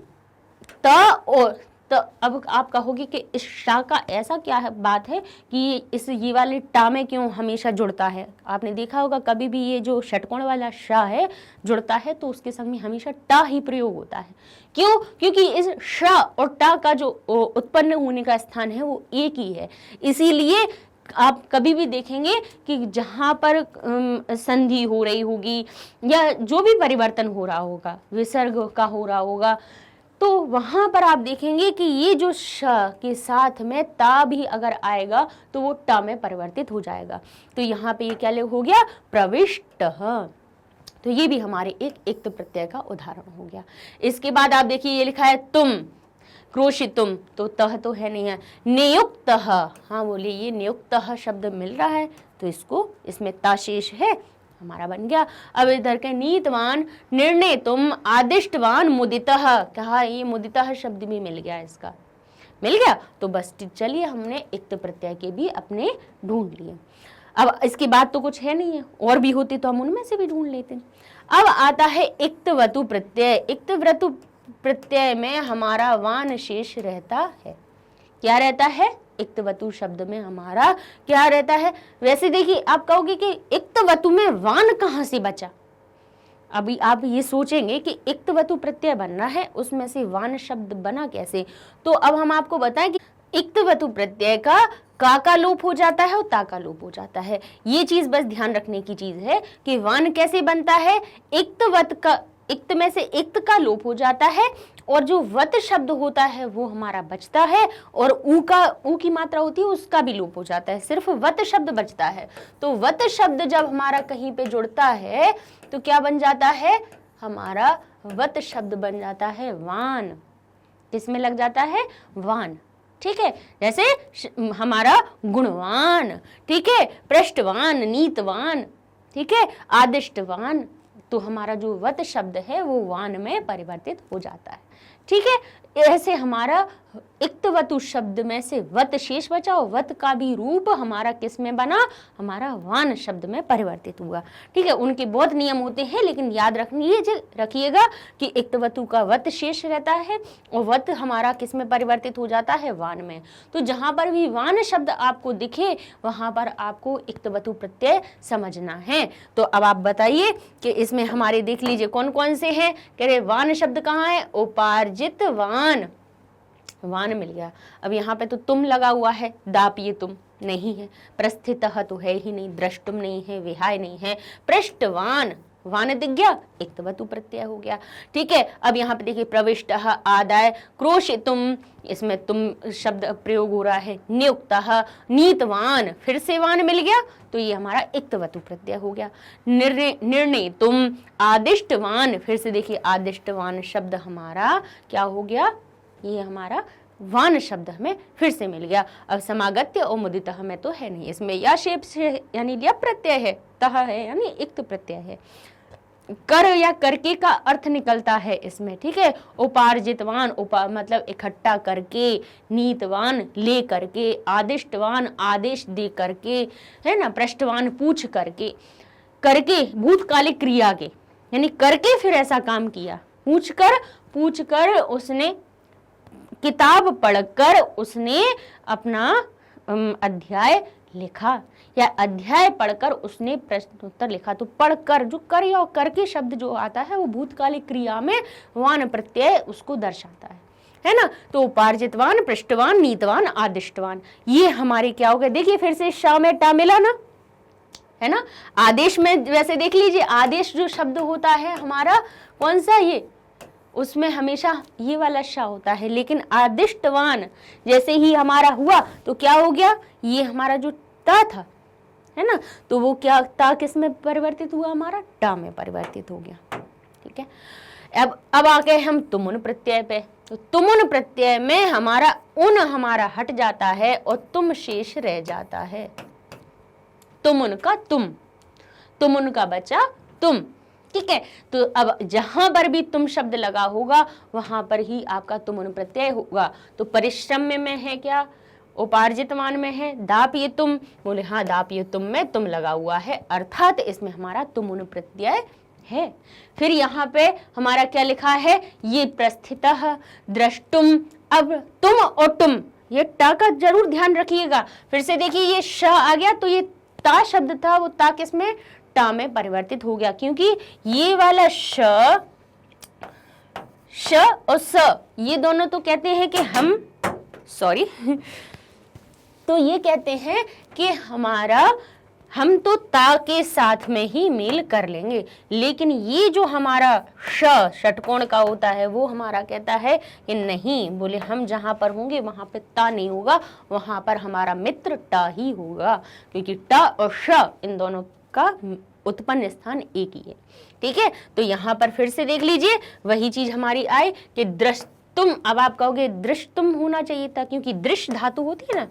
A: ता और अब आप कहोगे कि इस शा का ऐसा क्या है, बात है कि इस ये वाले टा में क्यों हमेशा जुड़ता है। आपने देखा होगा कभी भी ये जो षटकोण वाला शा है जुड़ता है तो उसके संग में हमेशा टा ही प्रयोग होता है। क्यों, क्योंकि इस शा और टा का जो उत्पन्न होने का स्थान है वो एक ही है। इसीलिए आप कभी भी देखेंगे कि जहाँ पर संधि हो रही होगी या जो भी परिवर्तन हो रहा होगा, विसर्ग का हो रहा होगा, तो वहां पर आप देखेंगे कि ये जो श के साथ में ता भी अगर आएगा तो वो ट में परिवर्तित हो जाएगा। तो यहाँ पे ये क्या हो गया, प्रविष्टः। तो ये भी हमारे एक इक्त प्रत्यय का उदाहरण हो गया। इसके बाद आप देखिए ये लिखा है तुम, क्रोशितुम, तो तह तो है नहीं है, नियुक्तः, हाँ बोलिए ये नियुक्तः शब्द मिल रहा है तो इसको, इसमें ता शेष है, हमारा बन गया। अब इधर के नीतवान, निर्णय तुम, आदिष्टवान, मुदितः, कहा ये मुदितः शब्द भी मिल गया, इसका मिल गया। तो बस चलिए हमने इक्त प्रत्यय के भी अपने ढूंढ लिए। अब इसके बाद तो कुछ है नहीं है, और भी होती तो हम उनमें से भी ढूंढ लेते। अब आता है इक्तवतु प्रत्यय। इक्तवतु प्रत्यय में हमारा वान शेष रहता है। क्या रहता है, इक्तवतु शब्द में हमारा क्या रहता है। वैसे देखिए आप कहोगे कि इक्तवतु में वान कहाँ से बचा, अभी आप ये सोचेंगे कि इक्तवतु प्रत्यय बनना है, उसमें से वान शब्द बना कैसे। तो अब हम आपको बताएं कि इक्तवतु प्रत्यय का लोप हो जाता है और ता का लोप हो जाता है। ये चीज बस ध्यान रखने की चीज है कि वान कैसे बनता है, इक्त में से इक्त का लोप हो जाता है और जो वत शब्द होता है वो हमारा बचता है, और ऊ की मात्रा होती है उसका भी लोप हो जाता है, सिर्फ वत शब्द बचता है। तो वत शब्द जब हमारा कहीं पे जुड़ता है तो क्या बन जाता है, हमारा वत शब्द बन जाता है वान। किसमें लग जाता है, वान। ठीक है, जैसे हमारा गुणवान, ठीक है, पृष्ठवान, नीतवान, ठीक है, आदिष्टवान। तो हमारा जो वत शब्द है वो वान में परिवर्तित हो जाता है। ठीक है, ऐसे हमारा इक्तवतु शब्द में से वत शेष बचा और वत का भी रूप हमारा किस में बना, हमारा वान शब्द में परिवर्तित हुआ। ठीक है, उनके बहुत नियम होते हैं, लेकिन याद रखिएगा कि इक्तवतु का वत शेष रहता है और वत हमारा किस में परिवर्तित हो जाता है, वान में। तो जहां पर भी वान शब्द आपको दिखे वहां पर आपको इक्तवतु प्रत्यय समझना है। तो अब आप बताइए कि इसमें हमारे देख लीजिए कौन कौन से हैं। कह रहे वान शब्द कहाँ है, उपार्जित वान, वान मिल गया। अब यहाँ पे तो तुम लगा हुआ है, दाप ये तुम नहीं है, प्रस्थितः तो है ही नहीं, द्रष्टुम नहीं है, विहाय नहीं है, पृष्ठवान, वान दिख गया, इक्तवतु प्रत्यय हो गया। ठीक है, अब यहाँ पे देखिए प्रविष्टः, आदाय, क्रोशितुम, इसमें तुम शब्द प्रयोग हो रहा है, नियुक्तः, नीतवान, फिर से वान मिल गया, तो ये हमारा इक्तवतु प्रत्यय हो गया। निर्णेतुम, आदिष्टवान, फिर से देखिए आदिष्टवान शब्द हमारा क्या हो गया, ये हमारा वान शब्द हमें फिर से मिल गया। अब समागत्य और मुदितः में तो है नहीं, इसमें या शेप से यानी या प्रत्यय है, तह है यानी इक्त प्रत्यय है। कर या करके का अर्थ निकलता है इसमें। ठीक है, उपार्जितवान, मतलब इकट्ठा करके, नीतवान ले करके, आदिष्टवान आदेश दे करके, है ना, पृष्ठवान पूछ करके, करके भूतकालिक क्रिया के, यानी करके फिर ऐसा काम किया, पूछ कर उसने किताब पढ़कर उसने अपना अध्याय लिखा, या अध्याय पढ़कर उसने प्रश्नोत्तर लिखा। तो पढ़कर, जो कर या करके शब्द जो आता है वो भूतकालिक क्रिया में वान प्रत्यय उसको दर्शाता है ना। तो उपार्जितवान, पृष्ठवान, नीतवान, आदिष्टवान, ये हमारे क्या हो गए, देखिए फिर से शा में टा मिला ना, है ना। आदेश में वैसे देख लीजिए, आदेश जो शब्द होता है हमारा कौन सा, ये, उसमें हमेशा ये वाला शा होता है, लेकिन आदिष्टवान जैसे ही हमारा हुआ तो क्या हो गया, ये हमारा जो ता था, है ना, तो वो क्या ता किस में परिवर्तित हुआ, हमारा टा में परिवर्तित हो गया। ठीक है, अब आ गए हम तुमुन प्रत्यय पे। तो तुमुन प्रत्यय में हमारा उन हमारा हट जाता है और तुम शेष रह जाता है। तुमुन का तुमुन का बचा तुम। ठीक है, तो अब जहां पर भी तुम शब्द लगा होगा वहां पर ही आपका तुमुन प्रत्यय होगा। तो परिश्रम में है क्या, उपार्जितवान में है, दाप ये तुम, बोले हाँ दाप ये तुम में तुम लगा हुआ है, अर्थात इसमें हमारा तुमुन प्रत्यय है। फिर यहाँ पे हमारा क्या लिखा है, ये प्रस्थितः, द्रष्टुम। अब तुम और तुम, ये टा का जरूर ध्यान रखिएगा। फिर से देखिए ये श आ गया, तो ये ता शब्द था वो ता किसमें, टा में परिवर्तित हो गया, क्योंकि ये वाला श और स ये दोनों तो कहते हैं कि हम तो ये कहते हैं कि हम तो ता के साथ में ही मेल कर लेंगे, लेकिन ये जो हमारा षटकोण का होता है वो हमारा कहता है कि नहीं, बोले हम जहां पर होंगे वहां पे ता नहीं होगा, वहां पर हमारा मित्र टा ही होगा, क्योंकि टा और श इन दोनों का उत्पन्न स्थान एक ही है। ठीक है, तो यहाँ पर फिर से देख लीजिए वही चीज हमारी आई कि दृष्टुम। अब आप कहोगे दृष्टुम होना चाहिए था, क्योंकि दृश्य धातु होती है ना,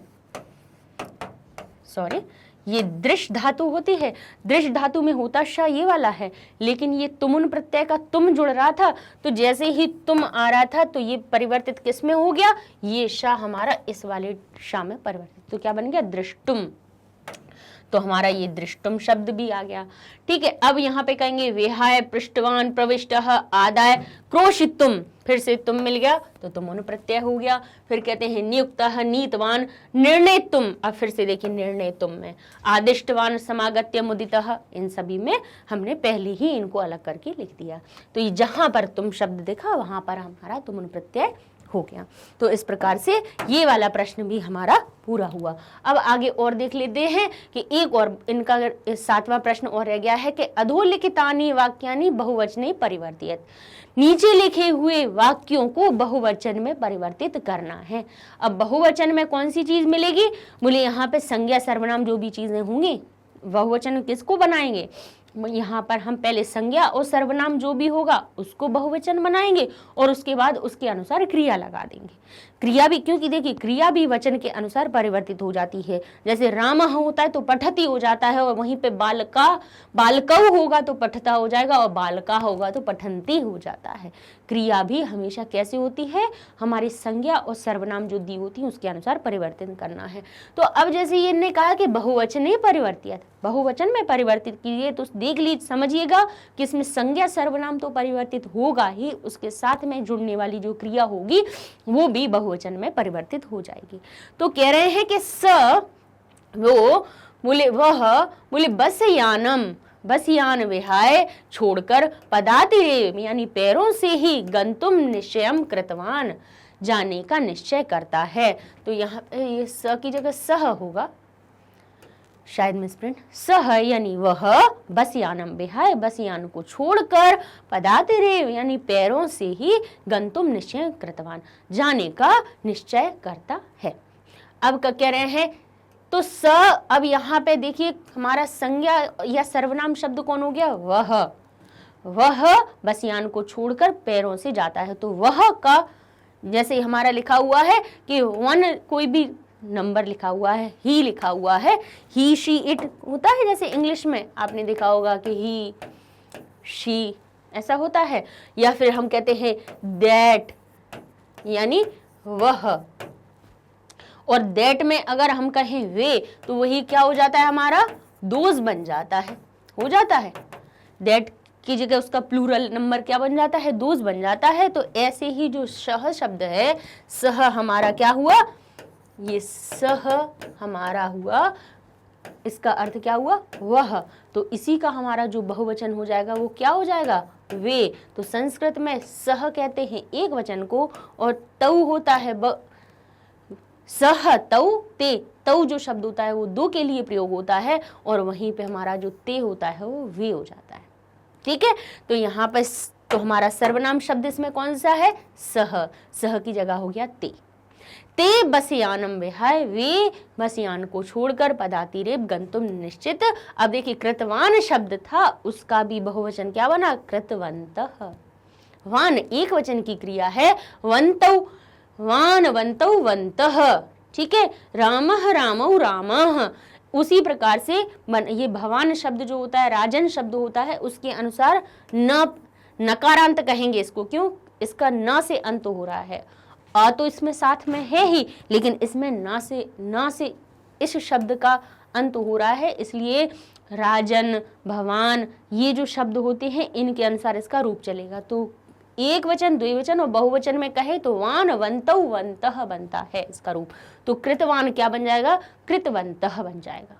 A: ये दृश्य धातु होती है, दृश्य धातु में होता श ये वाला है, लेकिन ये तुमुन प्रत्यय का तुम जुड़ रहा था, तो जैसे ही तुम आ रहा था तो ये परिवर्तित किस में हो गया, ये श हमारा इस वाले श में परिवर्तित, तो क्या बन गया, दृष्टुम। तो हमारा ये दृष्टुम शब्द भी आ गया। ठीक है, अब यहाँ पे कहेंगे विहाय, पृष्ठवान, प्रविष्टः, आदाय, क्रोशितुम, फिर से तुम मिल गया तो तुम प्रत्यय हो गया। फिर कहते हैं नियुक्तः, नीतवान, निर्णेतुम, अब फिर से देखिए निर्णेतुम में आदिष्टवान, समागत्य, मुदितः, इन सभी में हमने पहले ही इनको अलग करके लिख दिया। तो ये जहां पर तुम शब्द देखा वहां पर हमारा तुम प्रत्यय हो गया। तो इस प्रकार से ये वाला प्रश्न भी हमारा पूरा हुआ। अब आगे और देख लेते हैं कि एक और इनका 7वां प्रश्न और रह गया है कि अधोलिखितानि वाक्यानि बहुवचने परिवर्तित, नीचे लिखे हुए वाक्यों को बहुवचन में परिवर्तित करना है। अब बहुवचन में कौन सी चीज मिलेगी, बोले यहाँ पे संज्ञा सर्वनाम जो भी चीजें होंगी बहुवचन किसको बनाएंगे, यहाँ पर हम पहले संज्ञा और सर्वनाम जो भी होगा उसको बहुवचन बनाएंगे और उसके बाद उसके अनुसार क्रिया लगा देंगे। क्रिया भी, क्योंकि देखिए क्रिया भी वचन के अनुसार परिवर्तित हो जाती है। जैसे राम होता है तो पठती हो जाता है, और वहीं पे बालका, बालकौ होगा तो पठता हो जाएगा, और बालका होगा तो पठंती हो जाता है। क्रिया भी हमेशा कैसे होती है, हमारी संज्ञा और सर्वनाम जो दी होती है उसके अनुसार परिवर्तन करना है। तो अब जैसे ये ने कहा कि बहुवचन परिवर्तित, बहुवचन में परिवर्तित कीजिए, तो देख लीजिए, समझिएगा कि इसमें संज्ञा सर्वनाम तो परिवर्तित होगा ही, उसके साथ में जुड़ने वाली जो क्रिया होगी वो भी बहुवचन में परिवर्तित हो जाएगी। तो कह रहे हैं कि स वो बोले वह बोले बस यानम, बस यान विहाय छोड़कर पदातिरेव यानी पैरों से ही गंतुम निश्चयम कृतवान, जाने का निश्चय करता है। तो यहाँ ये स की जगह सह होगा, शायद मिसप्रिंट, सह यानी वह, बस यानम विहाय बस यान को छोड़कर, पदातिरेव यानी पैरों से ही, गंतुम निश्चय कृतवान जाने का निश्चय करता है। अब क्या कह रहे हैं, तो स, अब यहाँ पे देखिए हमारा संज्ञा या सर्वनाम शब्द कौन हो गया, वह बस यान को छोड़कर पैरों से जाता है। तो वह का जैसे हमारा लिखा हुआ है कि वन कोई भी नंबर लिखा हुआ है, ही लिखा हुआ है, ही शी इट होता है, जैसे इंग्लिश में आपने देखा होगा कि ही शी ऐसा होता है, या फिर हम कहते हैं दैट यानी वह, और दैट में अगर हम कहें वे तो वही क्या हो जाता है, हमारा दोज बन जाता है, हो जाता है। दैट की जगह उसका प्लूरल नंबर क्या बन जाता है, दोज बन जाता है। तो ऐसे ही जो सह शब्द है, सह हमारा क्या हुआ, ये सह हमारा हुआ, इसका अर्थ क्या हुआ, वह। तो इसी का हमारा जो बहुवचन हो जाएगा वो क्या हो जाएगा, वे। तो संस्कृत में सह कहते हैं एक वचन को, और तौ होता है सह तौ ते, तौ जो शब्द होता है वो दो के लिए प्रयोग होता है, और वहीं पे हमारा जो ते होता है वो वे हो जाता है। ठीक है, तो यहाँ पर तो हमारा सर्वनाम शब्द इसमें कौन सा है, सह, सह की जगह हो गया ते। ते बसयानम विहाय, वे बसयान को छोड़कर, पदातिरेव गंतुम निश्चित। अब देखिए कृतवान शब्द था, उसका भी बहुवचन क्या बना, कृतवन्तः। वान एक वचन की क्रिया है, वन्तौ वान वन्तौ वन्तः। ठीक है, रामः रामौ रामः। उसी प्रकार से ये भवान शब्द जो होता है, राजन शब्द होता है, उसके अनुसार न नकारांत कहेंगे इसको, क्यों, इसका न से अंत हो रहा है, आ तो इसमें साथ में है ही, लेकिन इसमें ना से इस शब्द का अंत हो रहा है, इसलिए राजन, भवान ये जो शब्द होते हैं इनके अनुसार इसका रूप चलेगा। तो एक वचन, द्विवचन और बहुवचन में कहे तो वान वन्तौ वन्तः बनता है इसका रूप। तो कृतवान क्या बन जाएगा, कृतवन्तः बन जाएगा।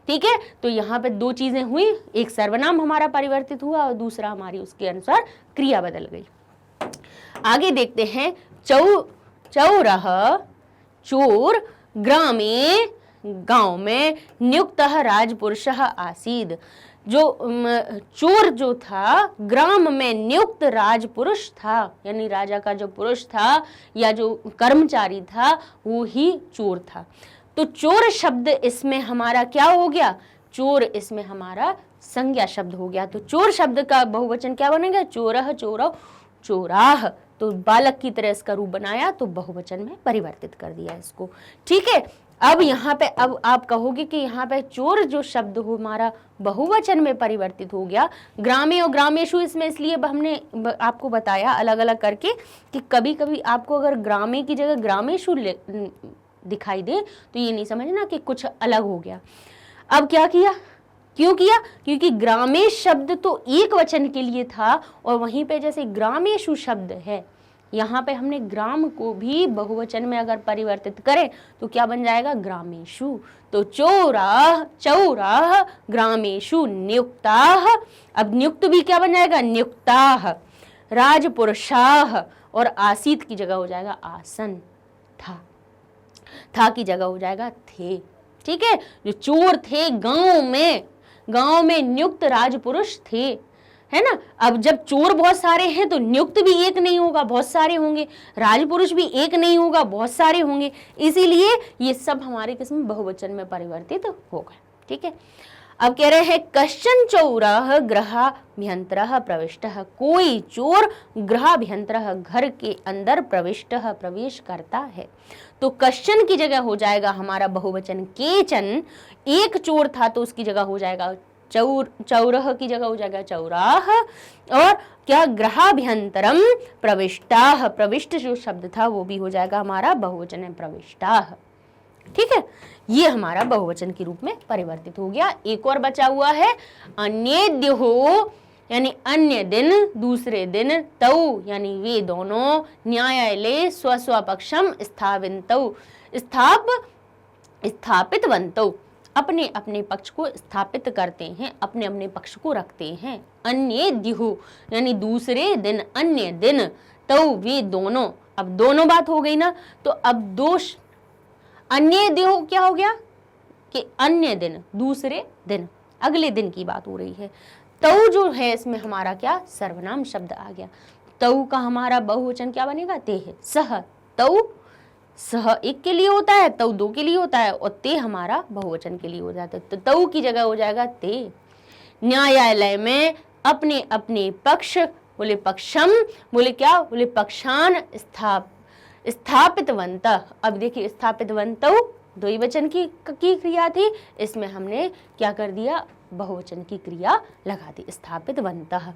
A: ठीक है, तो यहाँ पे दो चीजें हुई, एक सर्वनाम हमारा परिवर्तित हुआ और दूसरा हमारी उसके अनुसार क्रिया बदल गई। आगे देखते हैं, चौरः चोर, ग्रामे गांव में, नियुक्तः राजपुरुषः आसीद। जो चोर जो था ग्राम में नियुक्त राजपुरुष था, यानी राजा का जो पुरुष था या जो कर्मचारी था वो ही चोर था। तो चोर शब्द इसमें हमारा क्या हो गया, चोर इसमें हमारा संज्ञा शब्द हो गया। तो चोर शब्द का बहुवचन क्या बनेगा, चोरः चोरौ चोराह। तो बालक की तरह इसका रूप बनाया, तो बहुवचन में परिवर्तित कर दिया इसको। ठीक है, अब यहाँ पे अब आप कहोगे कि यहाँ पे चोर जो शब्द हो हमारा बहुवचन में परिवर्तित हो गया। ग्रामे और ग्रामेशु इसमें इसलिए हमने आपको बताया अलग अलग करके कि कभी कभी आपको अगर ग्रामे की जगह ग्रामेशु दिखाई दे तो ये नहीं समझना कि कुछ अलग हो गया। अब क्या किया, क्यों किया, क्योंकि ग्रामेश शब्द तो एक वचन के लिए था और वहीं पे जैसे ग्रामेशु शब्द है, यहाँ पे हमने ग्राम को भी बहुवचन में अगर परिवर्तित करें तो क्या बन जाएगा, ग्रामेशु। तो चौराह चौराह ग्रामेशु नियुक्ताः, अब नियुक्त भी क्या बन जाएगा, नियुक्ताः। राजपुरुषाः, और आसीत की जगह हो जाएगा आसन, था की जगह हो जाएगा थे। ठीक है, जो चोर थे गांव में नियुक्त राजपुरुष थे, है ना। अब जब चोर बहुत सारे हैं तो नियुक्त भी एक नहीं होगा, बहुत सारे होंगे, राजपुरुष भी एक नहीं होगा, बहुत सारे होंगे, इसीलिए ये सब हमारे किस्म बहुवचन में परिवर्तित होगा। ठीक है, अब कह रहे हैं कश्चन चौरः गृहाभ्यन्तरः प्रविष्टः, कोई चोर गृहाभ्यन्तरः घर के अंदर प्रविष्टः प्रवेश करता है। तो कश्चन की जगह हो जाएगा हमारा बहुवचन केचन, एक चोर था तो उसकी जगह हो जाएगा चौरः की जगह हो जाएगा चौराह, और क्या गृहाभ्यंतरम प्रविष्टाः, प्रविष्ट जो शब्द था वो भी हो जाएगा हमारा बहुवचन है प्रविष्टाः। ठीक है, ये हमारा बहुवचन के रूप में परिवर्तित हो गया। एक और बचा हुआ है अन्येद्युः, यानी अन्य दिन, दूसरे दिन, तौ यानी वे दोनों, न्यायालय स्वस्वपक्षम स्थापितौ, स्थापितवन्तौ, अपने अपने पक्ष को स्थापित करते हैं, अपने अपने पक्ष को रखते हैं। अन्येद्युः यानी दूसरे दिन, अन्य दिन, तौ वे दोनों, अब दोनों बात हो गई ना, तो अब दोष अन्येद्युः क्या हो गया कि अन्य दिन, दूसरे दिन, अगले दिन की बात हो रही है। तौ जो है इसमें हमारा क्या, सर्वनाम शब्द आ गया। तौ का हमारा बहुवचन क्या बनेगा, ते है। सह, तौ, सह एक के लिए होता है, तौ दो के लिए होता है, और ते हमारा बहुवचन के लिए हो जाता है, तो तौ की जगह हो जाएगा ते। न्यायालय में अपने अपने पक्ष, बोले पक्षम, बोले क्या, बोले पक्षान स्थापितवन्तः। अब देखिए स्थापितवन्तौ द्विवचन की क्रिया थी, इसमें हमने क्या कर दिया, बहुवचन की क्रिया लगा दी, स्थापितवन्तः।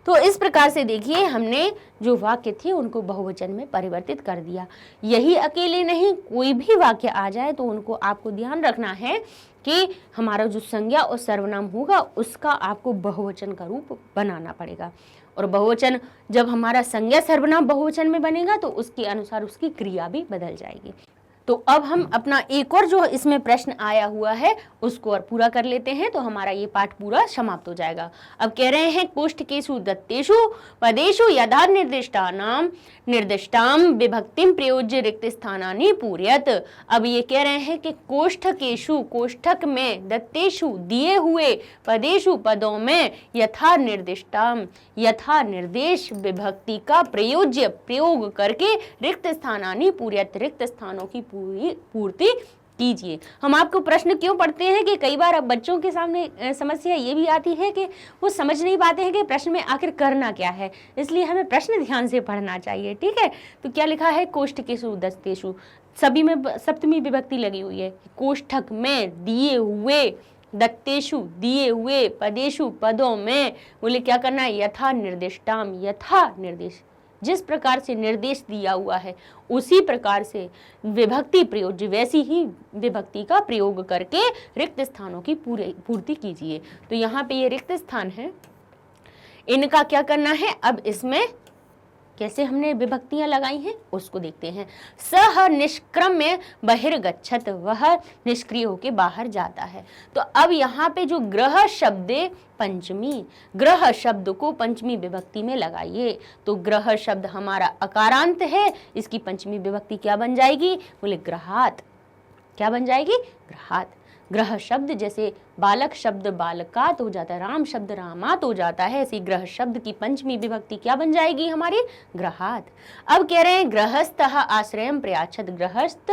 A: तो इस प्रकार से देखिए हमने जो वाक्य थे उनको बहुवचन में परिवर्तित कर दिया। यही अकेले नहीं, कोई भी वाक्य आ जाए तो उनको आपको ध्यान रखना है कि हमारा जो संज्ञा और सर्वनाम होगा उसका आपको बहुवचन का रूप बनाना पड़ेगा, और बहुवचन जब हमारा संज्ञा सर्वनाम बहुवचन में बनेगा तो उसके अनुसार उसकी क्रिया भी बदल जाएगी। तो अब हम अपना एक और जो इसमें प्रश्न आया हुआ है उसको और पूरा कर लेते हैं, तो हमारा ये पाठ पूरा समाप्त हो जाएगा। अब कह रहे हैं कोष्ठकेषु दत्तेषु पदेषु यदा निर्दिष्टाम विभक्तिम प्रयोज्य रिक्त स्थानानि पूरयत। अब ये कह रहे हैं कि कोष्ठकेषु, कोष्ठक में, दत्तेषु दिए हुए, पदेषु पदों में, यथा निर्दिष्टाम यथा निर्देश विभक्ति का प्रयोज्य प्रयोग करके रिक्त स्थानानि पूरयत, रिक्त स्थानों की पूर्ति कीजिए। हम आपको प्रश्न क्यों पढ़ते हैं कि कई बार अब बच्चों के सामने समस्या ये भी आती है कि वो समझ नहीं पाते हैं कि प्रश्न में आखिर करना क्या है, इसलिए हमें प्रश्न ध्यान से पढ़ना चाहिए। ठीक है, तो क्या लिखा है, कोष्ठकेषु दत्तेषु, सभी में सप्तमी विभक्ति लगी हुई है, कोष्ठक में दिए हुए, दत्तेषु दिए हुए, पदेषु पदों में, बोले क्या करना है, यथा निर्दिष्टाम, यथा निर्देश, जिस प्रकार से निर्देश दिया हुआ है उसी प्रकार से विभक्ति प्रयोज्य, वैसी ही विभक्ति का प्रयोग करके रिक्त स्थानों की पूर्ति कीजिए। तो यहाँ पे ये रिक्त स्थान है, इनका क्या करना है, अब इसमें कैसे हमने विभक्तियां लगाई हैं उसको देखते हैं। सह निष्क्रम्य बहिर्गच्छत, वह निष्क्रिय होके बाहर जाता है। तो अब यहाँ पे जो ग्रह शब्द पंचमी, ग्रह शब्द को पंचमी विभक्ति में लगाइए, तो ग्रह शब्द हमारा अकारांत है, इसकी पंचमी विभक्ति क्या बन जाएगी, बोले ग्रहात। क्या बन जाएगी, ग्रहात। ग्रह शब्द जैसे बालक शब्द बालकात हो जाता है, राम शब्द रामात हो जाता है, ऐसी ग्रह शब्द की पंचमी विभक्ति क्या बन जाएगी हमारी, ग्रहात। अब कह रहे हैं गृहस्थः आश्रयम प्रयाच्छत, गृहस्थ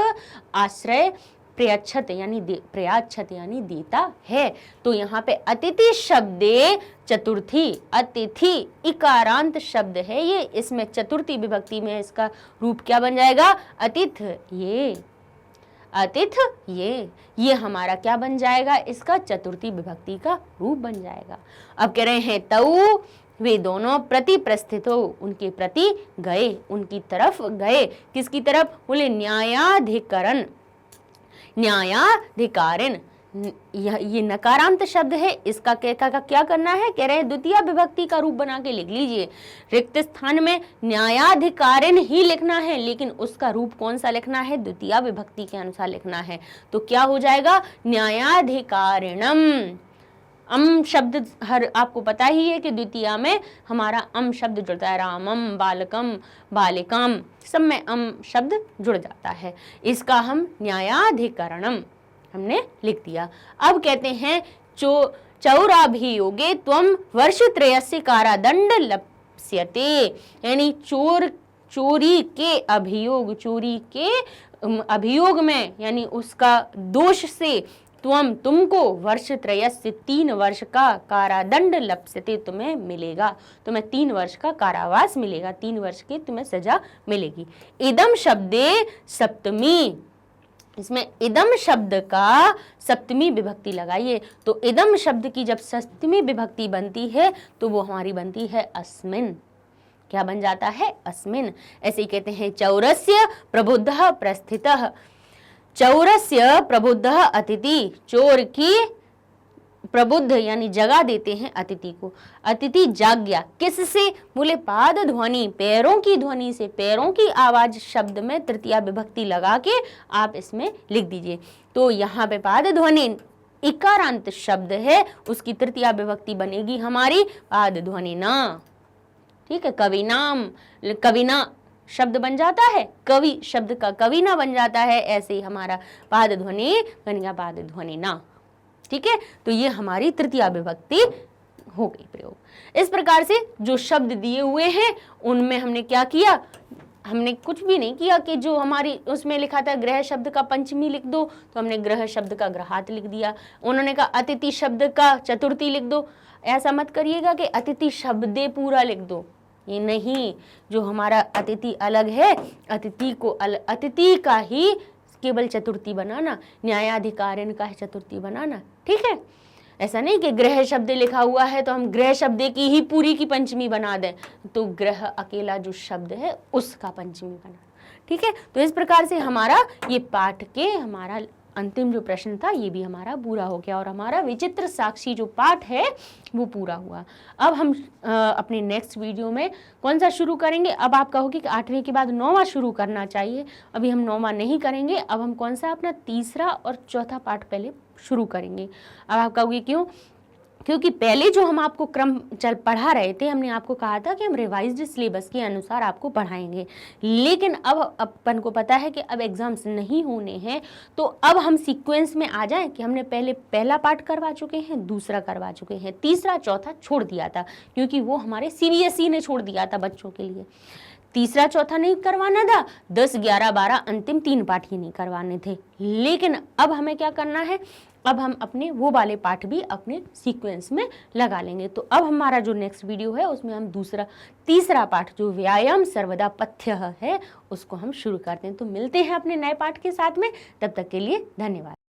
A: आश्रय प्रयाच्छत यानी प्रयाच्छत यानी देता है। तो यहाँ पे अतिथि शब्दे चतुर्थी, अतिथि इकारांत शब्द है ये, इसमें चतुर्थी विभक्ति में इसका रूप क्या बन जाएगा, अतिथ ये, अतिथ ये हमारा क्या बन जाएगा, इसका चतुर्थी विभक्ति का रूप बन जाएगा। अब कह रहे हैं तौ वे दोनों प्रति प्रस्थित हो, उनके प्रति गए, उनकी तरफ गए, किसकी तरफ, बोले न्यायाधिकरण, न्यायाधिकारिण, ये नकारांत शब्द है, इसका क्या करना है, कह रहे हैं द्वितीय विभक्ति का रूप बना के लिख लीजिए। रिक्त स्थान में न्यायाधिकारिण ही लिखना है, लेकिन उसका रूप कौन सा लिखना है, द्वितीय विभक्ति के अनुसार लिखना है। तो क्या हो जाएगा, न्यायाधिकारिणम। अम शब्द हर आपको पता ही है कि द्वितीय में हमारा अम शब्द जुड़ता है, रामम, बालकम, बालिकाम, सब में अम शब्द जुड़ जाता है। इसका हम न्यायाधिकरणम हमने लिख दिया। अब कहते हैं चौराभियोगे त्वम वर्षत्रयस्य कारादंड लप्स्यते, यानी चोरी के अभियोग में, यानी उसका दोष से तुमको वर्षत्रयस्य 3 वर्ष का कारादंड लप्स्यते तुम्हें मिलेगा, तुम्हें 3 वर्ष का कारावास मिलेगा, 3 वर्ष की तुम्हें सजा मिलेगी। इदम शब्दे सप्तमी, इसमें इदम शब्द का सप्तमी विभक्ति लगाइए। तो इदम शब्द की जब सप्तमी विभक्ति बनती है तो वो हमारी बनती है अस्मिन। क्या बन जाता है, अस्मिन। ऐसे ही कहते हैं चौरस्य प्रबुद्धः प्रस्थितः, चौरस्य प्रबुद्धः अतिथि, चोर की प्रबुद्ध यानी जगा देते हैं अतिथि को। अतिथि जाग गया, किससे, बोले पाद ध्वनि, पैरों की ध्वनि से, पैरों की आवाज शब्द में तृतीया विभक्ति लगा के आप इसमें लिख दीजिए। तो यहाँ पे पाद ध्वनि इकारांत शब्द है, उसकी तृतीया विभक्ति बनेगी हमारी पाद ध्वनि ना। ठीक है, कविनाम, कविना शब्द बन जाता है, कवि शब्द का कविना बन जाता है, ऐसे ही हमारा पाद ध्वनि बनेगा पाद ध्वनि ना। ठीक है, तो ये हमारी तृतीया विभक्ति हो गई प्रयोग। इस प्रकार से जो शब्द दिए हुए हैं उनमें हमने क्या किया, हमने कुछ भी नहीं किया कि जो हमारी उसमें लिखा था ग्रह शब्द का पंचमी लिख दो, तो हमने ग्रह शब्द का ग्रहात लिख दिया। उन्होंने कहा अतिथि शब्द का चतुर्थी लिख दो, ऐसा मत करिएगा कि अतिथि शब्दे पूरा लिख दो, ये नहीं। जो हमारा अतिथि अलग है, अतिथि को अतिथि का ही केवल चतुर्थी बनाना, न्यायाधिकारिण का है चतुर्थी बनाना। ठीक है, ऐसा नहीं कि ग्रह शब्द लिखा हुआ है तो हम ग्रह शब्द की ही पूरी की पंचमी बना दें, तो ग्रह अकेला जो शब्द है उसका पंचमी बना। ठीक है, तो इस प्रकार से हमारा ये पाठ के हमारा अंतिम जो प्रश्न था ये भी हमारा पूरा हो गया और हमारा विचित्र साक्षी जो पाठ है वो पूरा हुआ। अब हम अपने नेक्स्ट वीडियो में कौन सा शुरू करेंगे। अब आप कहोगे कि 8वीं के बाद 9वां शुरू करना चाहिए, अभी हम 9वां नहीं करेंगे। अब हम कौन सा अपना तीसरा और चौथा पाठ पहले शुरू करेंगे। अब आप कहोगे क्यों, क्योंकि पहले जो हम आपको क्रम पढ़ा रहे थे, हमने आपको कहा था कि हम रिवाइज्ड सिलेबस के अनुसार आपको पढ़ाएंगे, लेकिन अब अपन को पता है कि अब एग्जाम्स नहीं होने हैं, तो अब हम सीक्वेंस में आ जाएं कि हमने पहले पहला पार्ट करवा चुके हैं, दूसरा करवा चुके हैं, तीसरा चौथा छोड़ दिया था क्योंकि वो हमारे CBSE ने छोड़ दिया था बच्चों के लिए। तीसरा चौथा नहीं करवाना था, 10, 11, 12 अंतिम 3 पाठ ही नहीं करवाने थे। लेकिन अब हमें क्या करना है, अब हम अपने वो वाले पाठ भी अपने सीक्वेंस में लगा लेंगे। तो अब हमारा जो नेक्स्ट वीडियो है उसमें हम तीसरा पाठ जो व्यायाम सर्वदा पथ्य है उसको हम शुरू करते हैं। तो मिलते हैं अपने नए पाठ के साथ में, तब तक के लिए धन्यवाद।